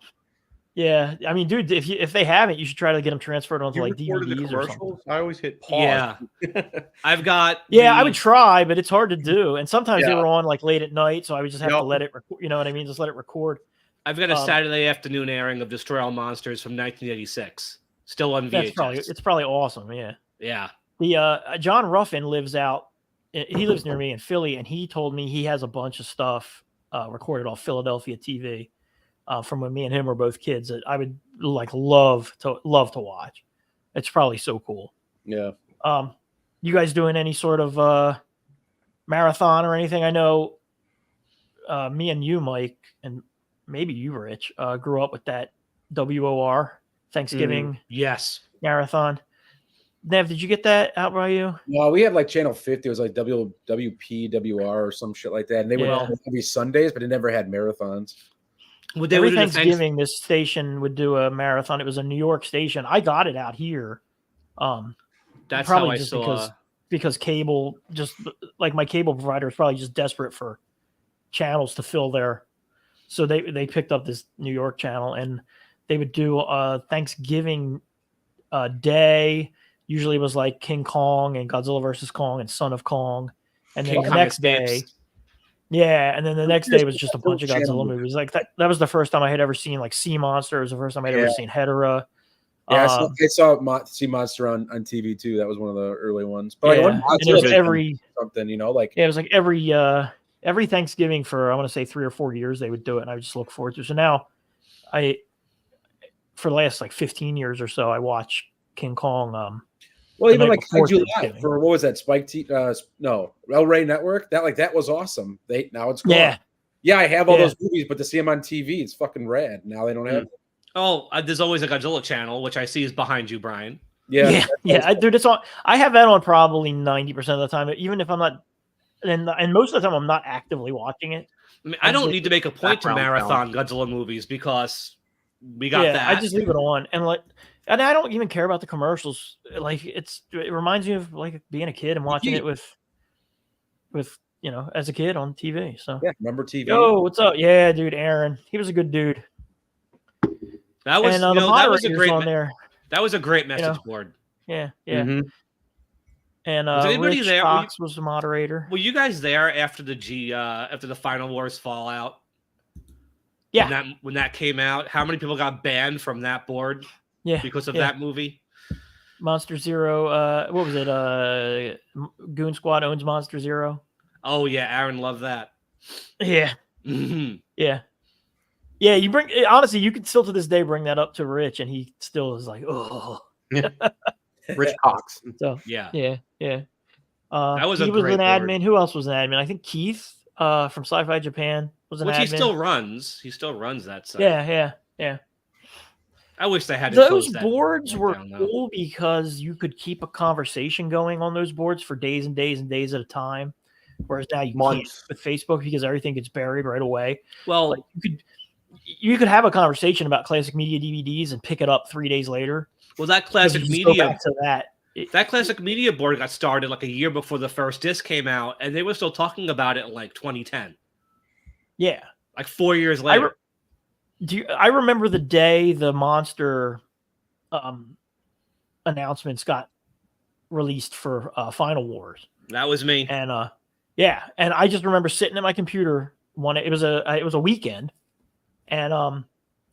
B: Yeah, I mean, dude, if they haven't, you should try to get them transferred onto like DVDs or something.
E: I always hit pause.
C: Yeah, I've got.
B: I would try, but it's hard to do. And sometimes they were on like late at night, so I would just have to let it. You know what I mean? Just let it record.
C: I've got a Saturday afternoon airing of Destroy All Monsters from 1986, still on VHS.
B: It's probably awesome. Yeah.
C: Yeah.
B: The John Ruffin lives out. He lives near me in Philly, and he told me he has a bunch of stuff recorded off Philadelphia TV from when me and him were both kids that I would love to watch. It's probably so cool.
D: Yeah.
B: You guys doing any sort of marathon or anything? I know me and you, Mike, and maybe you, Rich, grew up with that WOR Thanksgiving marathon. Nev, did you get that out by you?
D: No, we had like Channel 50. It was like WPWR or some shit like that. And they would be Sundays, but it never had marathons.
B: Every Thanksgiving, this station would do a marathon. It was a New York station. I got it out here.
C: That's
B: probably
C: how I
B: just
C: saw.
B: Because cable, just like my cable provider is probably just desperate for channels to fill there. So they picked up this New York channel, and they would do Thanksgiving Day. Usually it was like King Kong and Godzilla versus Kong and Son of Kong. And then the next day, and then the next day was just a bunch of Godzilla movies. Like that was the first time I had ever seen like Sea Monster. It was the first time I'd ever seen Hedorah.
D: Yeah, I saw Sea Monster on TV too. That was one of the early ones. But
B: and it was every
D: something, it
B: was like every Thanksgiving for I want to say 3 or 4 years they would do it, and I would just look forward to it. So now for the last like 15 years or so, I watch King Kong.
D: Well, even like Kaiju Live for what was that? Spike T? No, El Rey Network. That was awesome. Now it's gone. Yeah, I have all those movies, but to see them on TV, it's fucking rad. Now they don't have.
C: Oh, there's always a Godzilla channel, which I see is behind you, Brian.
B: Yeah. Dude, it's on. I have that on probably 90% of the time, even if I'm not. And most of the time, I'm not actively watching it.
C: I mean, I don't need to make a point to marathon Godzilla movies because we got that.
B: I just leave it on and I don't even care about the commercials. Like it reminds me of like being a kid and watching it with as a kid on TV. So
D: remember TV?
B: Yo, what's up? Yeah, dude, Aaron. He was a good dude.
C: That was that was a great
B: on there.
C: That was a great message board.
B: Yeah.
D: Mm-hmm.
B: And
C: was anybody
B: Rich
C: there?
B: Fox was the moderator.
C: Were you guys there after the Final Wars Fallout?
B: Yeah.
C: When that came out, how many people got banned from that board?
B: Yeah.
C: Because of that movie?
B: Monster Zero. What was it? Goon Squad owns Monster Zero.
C: Oh yeah, Aaron loved that.
B: Yeah,
C: Mhm.
B: yeah. Yeah, you bring honestly, you could still to this day bring that up to Rich, and he still is like, oh,
E: Rich Cox.
B: so
C: Yeah.
B: yeah.
C: That was
B: he
C: a
B: was
C: great
B: an
C: board.
B: admin. Who else was an admin? I think Keith from Sci-Fi Japan was an
C: Which
B: admin.
C: he still runs. He still runs that site.
B: Yeah.
C: I wish they had
B: Those
C: that
B: boards were
C: down, though.
B: cool because you could keep a conversation going on those boards for days and days and days at a time. Whereas now you
E: Months.
B: can't with Facebook because everything gets buried right away.
C: Well,
B: Like you could have a conversation about classic media DVDs and pick it up 3 days later.
C: that
B: Because
C: classic
B: you just go
C: media
B: back to that.
C: that classic media board got started like a year before the first disc came out, and they were still talking about it in like 2010.
B: Yeah.
C: Like 4 years later.
B: I remember the day the Monster announcements got released for Final Wars.
C: That was me.
B: And and I just remember sitting at my computer it was a weekend, and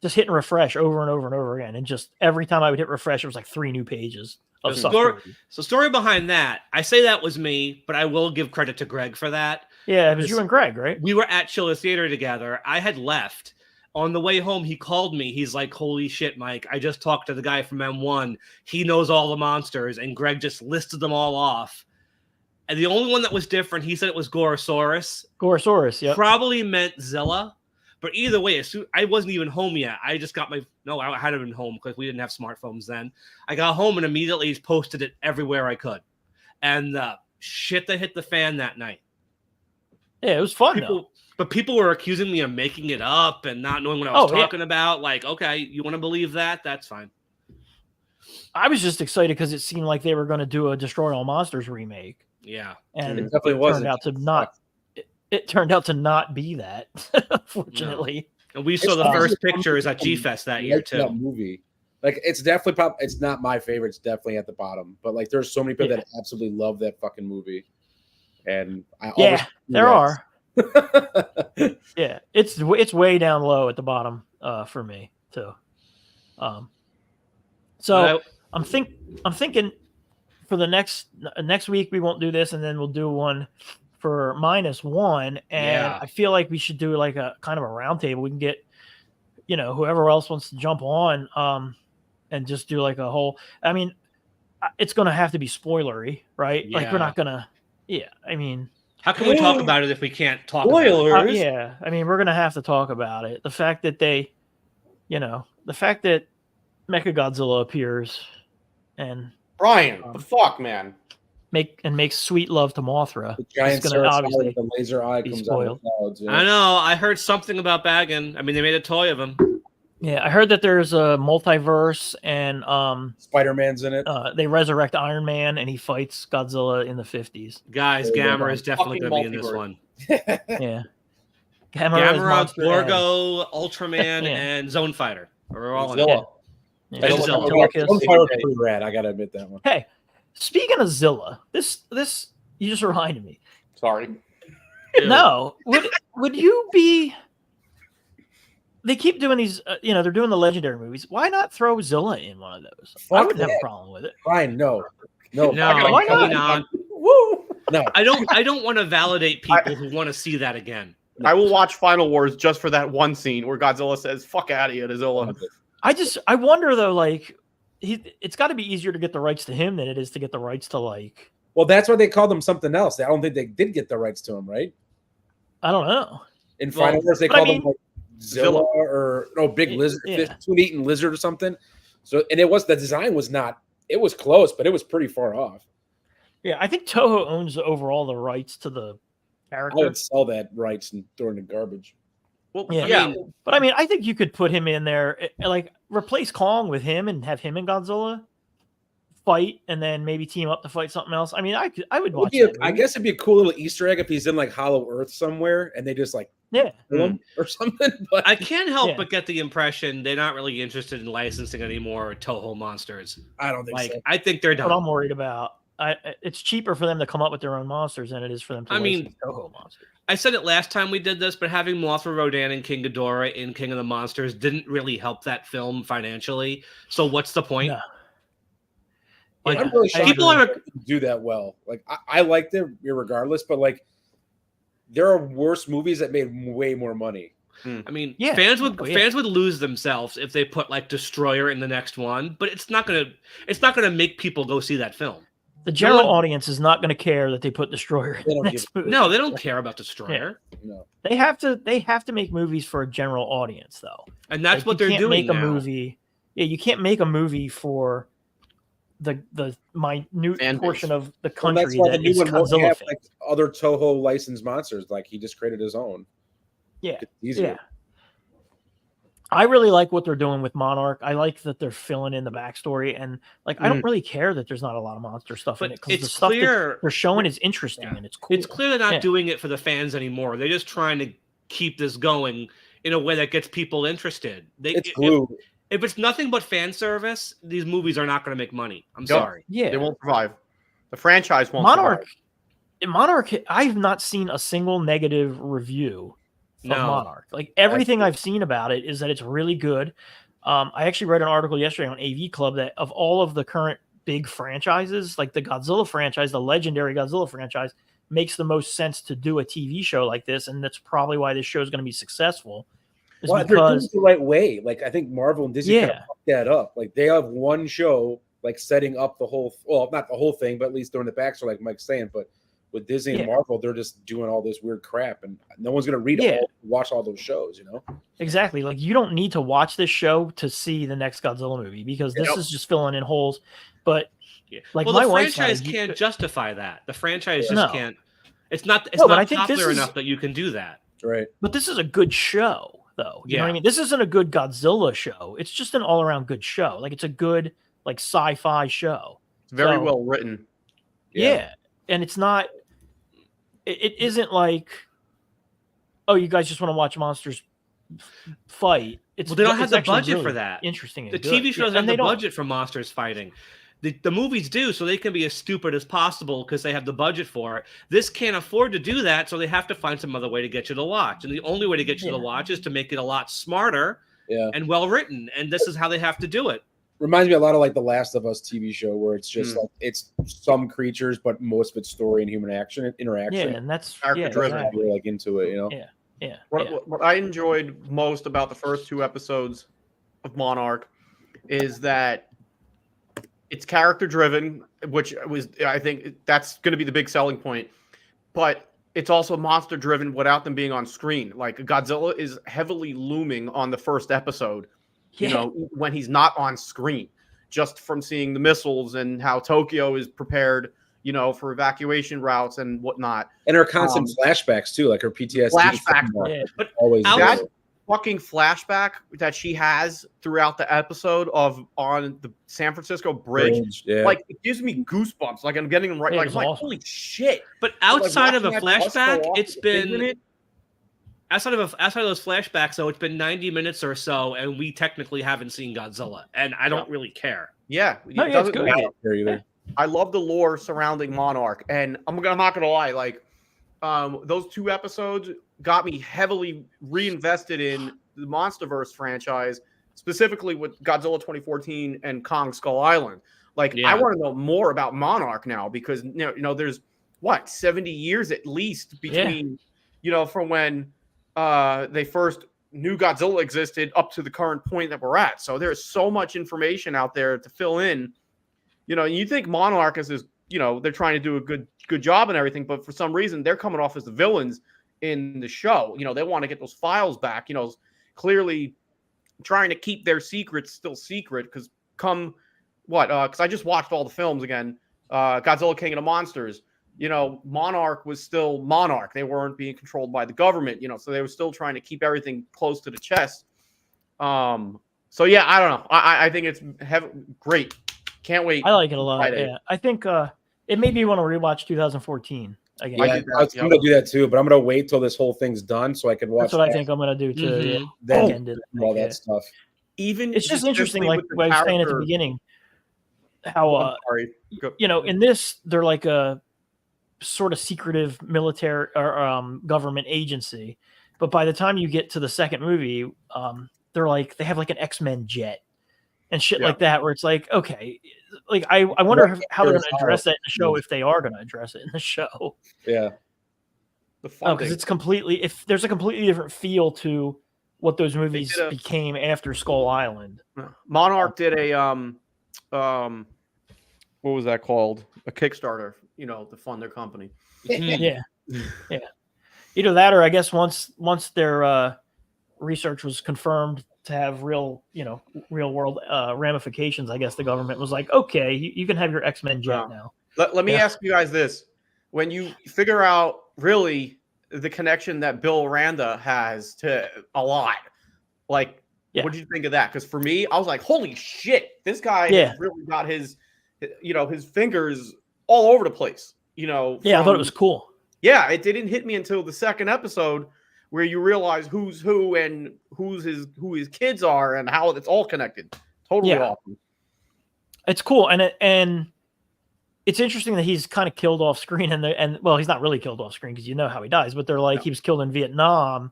B: just hitting refresh over and over and over again, and just every time I would hit refresh, it was like 3 new pages of stuff.
C: So story behind that, I say that was me, but I will give credit to Greg for that.
B: Yeah, it was you and Greg, right?
C: We were at Chiller Theater together. I had left. On the way home, he called me. He's like, holy shit, Mike. I just talked to the guy from M1. He knows all the monsters. And Greg just listed them all off. And the only one that was different, he said it was Gorosaurus.
B: Gorosaurus, yeah.
C: Probably meant Zilla. But either way, I wasn't even home yet. I just got I hadn't been home because we didn't have smartphones then. I got home and immediately posted it everywhere I could. And shit that hit the fan that night.
B: Yeah, it was fun, though.
C: But people were accusing me of making it up and not knowing what I was talking about. Like, okay, you want to believe that? That's fine.
B: I was just excited because it seemed like they were going to do a Destroy All Monsters remake.
C: Yeah.
B: And
D: it definitely wasn't.
B: It turned out to not be that, unfortunately.
C: No. And we saw the first pictures at G-Fest that year, too.
D: That movie. Like, it's definitely it's not my favorite. It's definitely at the bottom. But, like, there's so many people that absolutely love that fucking movie. And
B: there are. Yeah, it's way down low at the bottom for me too. So I'm thinking for the next week we won't do this, and then we'll do one for -1. And I feel like we should do like a kind of a roundtable. We can get whoever else wants to jump on and just do like a whole. I mean, it's going to have to be spoilery, right?
C: Yeah.
B: Like we're not gonna. Yeah, I mean.
C: How can we talk about it if we can't talk about it?
B: Yeah, I mean, we're going to have to talk about it. The fact that the fact that Mechagodzilla appears and
E: Brian, the fuck, man.
B: makes sweet love to Mothra.
D: The giant
B: it's going to obviously
D: with the laser eye comes out of the clouds. Yeah.
C: I know. I heard something about Baggin. I mean, they made a toy of him.
B: Yeah, I heard that there's a multiverse and
D: Spider-Man's in it.
B: They resurrect Iron Man and he fights Godzilla in the 50s.
C: Guys, Gamera is definitely going to be in this one.
B: Yeah.
C: Gamera, Gorgo, Ultraman, and Zone Fighter are all in it.
B: Yeah.
C: And Zilla.
D: Zone Fighter was pretty rad. I gotta admit that one.
B: Hey, speaking of Zilla, this you just reminded me.
E: Sorry.
B: No, would you be? They keep doing these, they're doing the legendary movies. Why not throw Zilla in one of those? I wouldn't have a problem with it.
D: Brian, no.
B: Why not?
E: Woo!
D: No,
C: I don't want to validate people who want to see that again.
E: I will watch Final Wars just for that one scene where Godzilla says, "Fuck out of here," to Zilla.
B: I wonder though, like, it's got to be easier to get the rights to him than it is to get the rights to like.
D: Well, that's why they called him something else. I don't think they did get the rights to him, right?
B: I don't know.
D: In Final Wars, they called him like Zilla or big lizard, food-eating lizard or something. So, and the design was not. It was close, but it was pretty far off.
B: Yeah, I think Toho owns overall the rights to the character.
D: I would sell that rights and throw it in the garbage.
E: Well,
B: but I mean, I think you could put him in there, like replace Kong with him and have him and Godzilla fight, and then maybe team up to fight something else. I mean, I would watch that.
D: I guess it'd be a cool little Easter egg if he's in like Hollow Earth somewhere, and they just like kill him or something. But
C: I can't help but get the impression they're not really interested in licensing anymore Toho monsters.
D: I don't think so.
C: I think they're done.
B: What I'm worried about. It's cheaper for them to come up with their own monsters than it is for them to license Toho monsters.
C: I said it last time we did this, but having Mothra, Rodan, and King Ghidorah in King of the Monsters didn't really help that film financially. So what's the point? Like,
D: I'm really shocked
C: people are
D: do that well. Like I liked it regardless, but like there are worse movies that made way more money.
C: I mean,
B: Yeah.
C: fans would
B: Oh, yeah.
C: fans would lose themselves if they put like Destroyer in the next one, but it's not gonna make people go see that film.
B: The general
C: one-
B: audience is not going to care that they put Destroyer in
D: They
B: the
D: don't
B: next movie.
C: No, they don't care about Destroyer,
D: No.
B: They have to make movies for a general audience, though.
C: and that's
B: Like,
C: what they're
B: you can't
C: doing
B: make
C: now.
B: a movie. Yeah, you can't make a movie for the minute
E: Fan base.
B: portion of the
D: Well, that's
B: country
D: why the
B: that
D: new
B: is
D: one won't
B: Godzilla
D: have
B: fans.
D: like other Toho licensed monsters. Like he just created his own.
B: Yeah,
D: It's easier.
B: yeah. I really like what they're doing with Monarch. I like that they're filling in the backstory, and like I don't really care that there's not a lot of monster stuff in
C: But
B: it because the
C: it's
B: stuff that
C: clear
B: they're showing is interesting and it's cool.
C: it's clear they're not
B: Yeah.
C: doing it for the fans anymore. They're just trying to keep this going in a way that gets people interested.
D: It's glue.
C: If it's nothing but fan service, these movies are not going to make money. I'm
E: Yep.
C: sorry.
B: Yeah,
E: They won't survive. The franchise won't
B: Monarch.
E: survive.
B: Monarch. I've not seen a single negative review of
C: No.
B: Monarch. Like everything I've seen about it is that it's really good. I actually read an article yesterday on AV Club that of all of the current big franchises, like the Godzilla franchise, the legendary Godzilla franchise, makes the most sense to do a TV show like this, and that's probably why this show is going to be successful. Is
D: Well, they're doing
B: because
D: it the right way. Like I think Marvel and Disney kind of fucked that up. Like they have one show like setting up the whole, well, not the whole thing, but at least during the backstory, like Mike's saying. But with Disney and Marvel, they're just doing all this weird crap, and no one's gonna watch all those shows, you know?
B: Exactly. Like you don't need to watch this show to see the next Godzilla movie because this is just filling in holes. But like
C: well,
B: my
C: the
B: wife's
C: franchise
B: not a-
C: can't justify that. The franchise just
B: No.
C: can't. It's not. It's
B: No, but I
C: not
B: think this
C: popular
B: is-
C: enough that you can do that.
D: Right.
B: But this is a good show, though. You know what I
C: Yeah.
B: mean? This isn't a good Godzilla show. It's just an all-around good show. Like it's a good like sci-fi show.
E: It's very
B: So-
E: well written.
B: Yeah. And it's not it isn't like, oh, you guys just want to watch monsters fight. It's
C: Well, they don't have
B: it's
C: the
B: actually
C: budget
B: really
C: for that.
B: Interesting. and
C: The
B: good.
C: TV show doesn't
B: and
C: have
B: they
C: the
B: don't.
C: budget for monsters fighting. The movies do, so they can be as stupid as possible because they have the budget for it. This can't afford to do that, so they have to find some other way to get you to watch. And the only way to get you to watch is to make it a lot smarter and well written. And this is how they have to do it.
D: Reminds me a lot of like the Last of Us TV show, where it's just like it's some creatures, but most of it's story and human interaction.
B: Yeah, and that's
E: Character driven.
B: exactly.
D: You're like into it, you know.
B: Yeah.
E: What I enjoyed most about the first two episodes of Monarch is that it's character driven, which was, I think that's going to be the big selling point. But it's also monster driven without them being on screen. Like Godzilla is heavily looming on the first episode, you know, when he's not on screen, just from seeing the missiles and how Tokyo is prepared, you know, for evacuation routes and whatnot.
D: And her constant flashbacks too, like her PTSD.
B: Yeah.
C: But
D: always
E: That
D: there.
E: fucking flashback that she has throughout the episode of on the San Francisco bridge,
D: Yeah.
E: like it gives me goosebumps. Like I'm getting them right.
B: Yeah,
E: Like
B: it's
E: I'm like,
B: awesome.
E: holy shit!
C: But outside of a
E: watching that bus go
C: flashback,
E: off,
C: it's
E: isn't
C: been
E: it?
C: outside of those flashbacks, though, it's been 90 minutes or so, and we technically haven't seen Godzilla, and I don't really care.
E: Yeah,
B: No,
E: it
B: yeah, it's
E: doesn't
B: good.
E: matter.
D: I don't care either.
E: I love the lore surrounding Monarch, and I'm not gonna lie, like those two episodes got me heavily reinvested in the MonsterVerse franchise, specifically with Godzilla 2014 and Kong Skull Island. Like I want to know more about Monarch now because you know there's what 70 years at least between you know from when they first knew Godzilla existed up to the current point that we're at. So there's so much information out there to fill in. You know, you think Monarch is, you know, they're trying to do a good job and everything, but for some reason they're coming off as the villains in the show. You know, they want to get those files back. You know, clearly trying to keep their secrets still secret because because I just watched all the films again. Godzilla King of the Monsters. You know, Monarch was still Monarch. They weren't being controlled by the government. You know, so they were still trying to keep everything close to the chest. So yeah, I don't know. I think it's great. Can't wait.
B: I like it a lot.
E: Friday.
B: Yeah, I think it made me want to rewatch 2014 again.
D: Yeah, I'm gonna do that too, but I'm gonna wait till this whole thing's done so I can watch.
B: That's what I think I'm gonna do too.
C: Mhm.
B: Yeah.
D: Then
B: End it.
D: all
B: Yeah.
D: that stuff.
E: Even
B: It's just interesting,
E: specifically
B: like
E: with the
B: what I was saying at the
E: character-
B: beginning, how
E: I'm sorry. Go-
B: you know, in this they're like a sort of secretive military or government agency, but by the time you get to the second movie, they have like an X-Men jet and shit like that, where it's like, okay, like I wonder how they're going to
D: Here's
B: address
D: how-
B: that in the show if they are going to address it in the show.
D: Yeah.
E: The
B: Oh,
E: funding.
B: because it's completely if there's a completely different feel to what those movies
E: did a-
B: became after Skull Island.
E: Monarch did a what was that called? A Kickstarter, to fund their company.
B: Yeah. Yeah. Either that or I guess once their research was confirmed to have real world ramifications, I guess the government was like, okay, you can have your X-Men jet now.
E: Let me ask you guys this. When you figure out really the connection that Bill Randa has to a lot, like, what did you think of that? Because for me, I was like, holy shit, this guy has really got his fingers all over the place. I thought
B: it was cool.
E: Yeah, it didn't hit me until the second episode where you realize who's who and who his kids are and how it's all connected. Totally awesome.
B: It's cool, and it's interesting that he's kind of killed off screen, and well, he's not really killed off screen because you know how he dies, but they're like he was killed in Vietnam,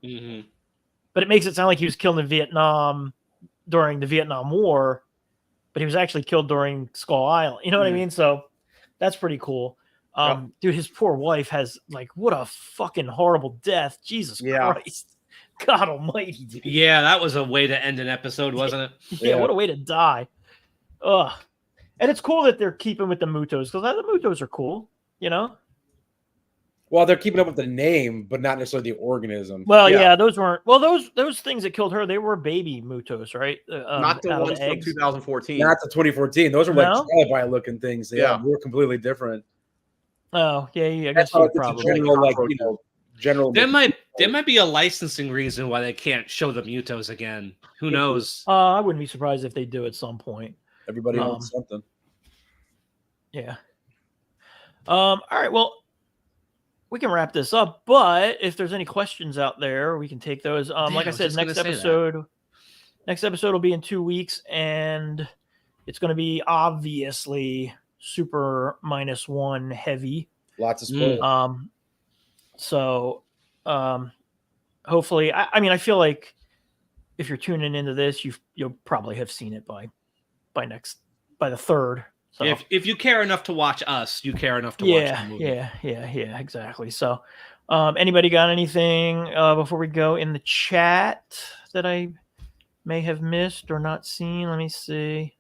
B: but it makes it sound like he was killed in Vietnam during the Vietnam War, but he was actually killed during Skull Island. You know what I mean? So that's pretty cool. Dude, his poor wife has like what a fucking horrible death. Jesus Christ. God almighty, dude.
C: Yeah, that was a way to end an episode, wasn't it?
B: Yeah, what a way to die. Ugh. And it's cool that they're keeping with the Mutos because the Mutos are cool,
D: Well, they're keeping up with the name, but not necessarily the organism.
B: Well, yeah, those weren't. Well, those things that killed her, they were baby Mutos, right?
E: Not the ones from 2014.
D: Not the 2014. Those are like trilobi looking things. Yeah, they were completely different.
B: Oh, yeah, I guess you're probably
D: general.
C: There might be a licensing reason why they can't show the Mutos again. Who knows?
B: I wouldn't be surprised if they do at some point.
D: Everybody wants something.
B: Yeah. All right. Well, we can wrap this up, but if there's any questions out there, we can take those. Like I said, next episode will be in 2 weeks, and it's going to be obviously super -1 heavy.
D: Lots of spoilers.
B: So hopefully, I feel like if you're tuning into this, you'll probably have seen it by the third. So
C: if you care enough to watch us, you care enough to watch the movie.
B: Yeah, exactly. So anybody got anything before we go in the chat that I may have missed or not seen? Let me see.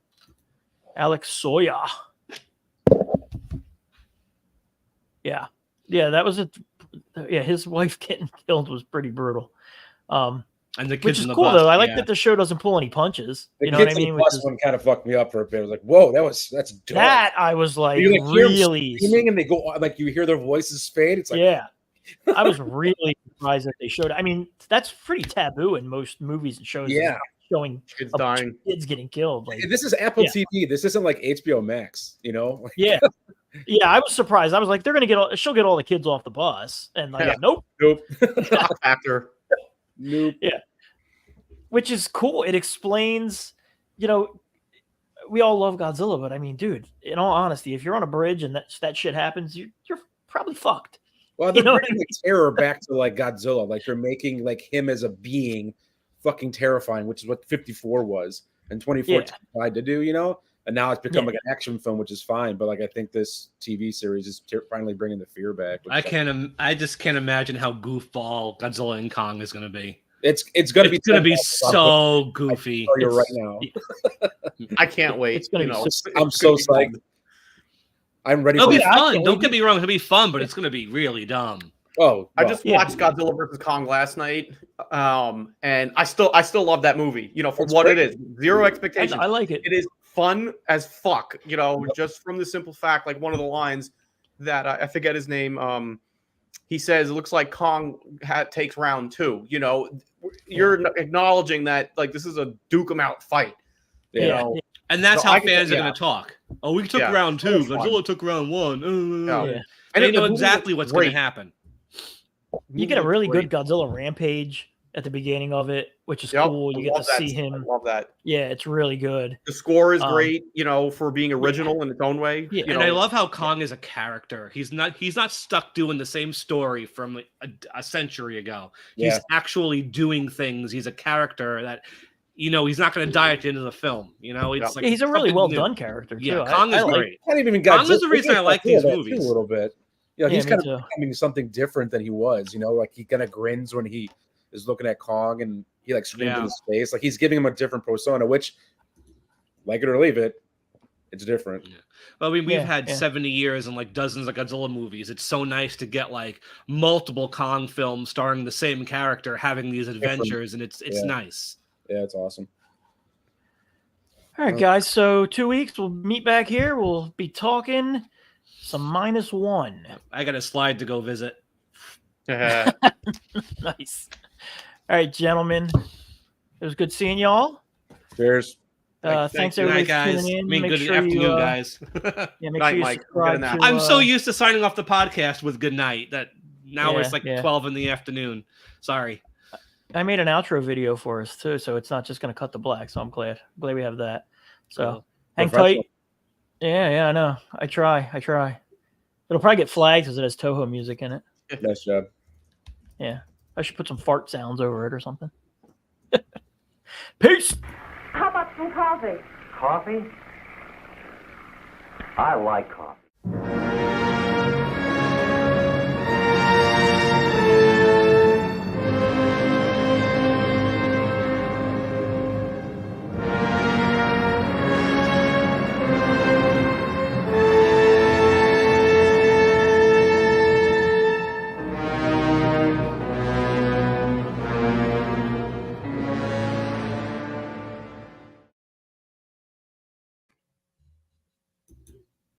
B: Alex Soya. Yeah, that was his wife getting killed was pretty brutal.
C: And the kids
B: which is
C: in the
B: cool
C: bus,
B: though. I like that the show doesn't pull any punches.
D: The
B: you know what I mean?
D: The bus one kind of fucked me up for a bit. I was like, "Whoa, that's dark."
B: That I was like,
D: you
B: really
D: screaming, and they go like you hear their voices fade. It's like,
B: I was really surprised that they showed. I mean, that's pretty taboo in most movies and shows.
D: Yeah,
B: showing
E: kids dying,
B: kids getting killed. Like,
D: this is Apple TV. This isn't like HBO Max.
B: Yeah. Yeah, I was surprised. I was like, she'll get all the kids off the bus, and like, nope.
E: Actor.
D: Nope.
B: Yeah. Which is cool. It explains, we all love Godzilla, but I mean, dude, in all honesty, if you're on a bridge and that shit happens, you're probably fucked.
D: Well, they're bringing the terror back to like Godzilla. Like they're making like him as a being fucking terrifying, which is what 54 was and 2014 tried to do, and now it's become like an action film, which is fine. But like I think this TV series is finally bringing the fear back.
C: I just can't imagine how goofball Godzilla and Kong is going to be.
D: It's going to be
C: so goofy.
D: Right now.
E: I can't wait.
B: It's going to be.
D: I'm so psyched. I'm ready.
C: It'll be fun. Don't get me wrong. It'll be fun, but it's going to be really dumb.
D: Oh,
E: I just watched Godzilla vs. Kong last night, and I still love that movie. For what it is, zero expectations.
B: I like it.
E: It is fun as fuck. Just from the simple fact, like one of the lines that I forget his name. He says, "It looks like Kong takes round 2." You're acknowledging that like this is a duke 'em out fight.
C: And that's how fans are going to talk. Oh, we took round 2. Godzilla took round 1.
E: And
C: they know exactly what's going to happen.
B: You get a really good Godzilla rampage at the beginning of it, which is cool. You get to see him.
E: I love that.
B: Yeah, it's really good.
E: The score is great, for being original in its own way.
B: Yeah.
C: And I love how Kong is a character. He's not stuck doing the same story from like a century ago. He's actually doing things. He's a character that you know, he's not going to die at the end of the film. You know, it's like
B: he's a really
C: something
B: well
C: new.
B: done character too.
C: Yeah, Kong is
B: I like,
C: great.
D: Not even got
C: Kong is the reason I like these movies
D: a little bit. You know,
B: Yeah,
D: he's
B: me
D: kind
B: too.
D: of becoming something different than he was. You know, like he kind of grins when he is looking at Kong, and he like screams in his face. Like he's giving him a different persona, which, like it or leave it, it's different.
C: Yeah. Well, I mean, we've
B: Yeah,
C: had
B: yeah.
C: 70 years and like dozens of Godzilla movies. It's so nice to get like multiple Kong films starring the same character having these adventures, and it's nice.
D: Yeah, it's awesome.
B: All right, guys. So 2 weeks, we'll meet back here. We'll be talking some -1.
C: I got a slide to go visit.
B: Nice. All right, gentlemen. It was good seeing y'all.
D: Cheers.
B: Thanks
C: Good
B: everybody
C: night,
B: for
C: guys.
B: tuning in.
C: I mean,
B: Make
C: good
B: sure
C: afternoon,
B: you,
C: guys.
B: Yeah, make
E: Night,
B: sure you
E: Mike.
B: subscribe
E: Good night.
B: to,
C: I'm so used to signing off the podcast with good night that now
B: Yeah,
C: it's like 12 in the afternoon. Sorry.
B: I made an outro video for us too, so it's not just going to cut the black. So I'm glad we have that. So
C: Cool.
B: hang tight. Yeah, I know. I try. It'll probably get flagged because it has Toho music in it.
D: Nice job.
B: Yeah, I should put some fart sounds over it or something. Peace.
F: How about some coffee?
G: Coffee? I like coffee.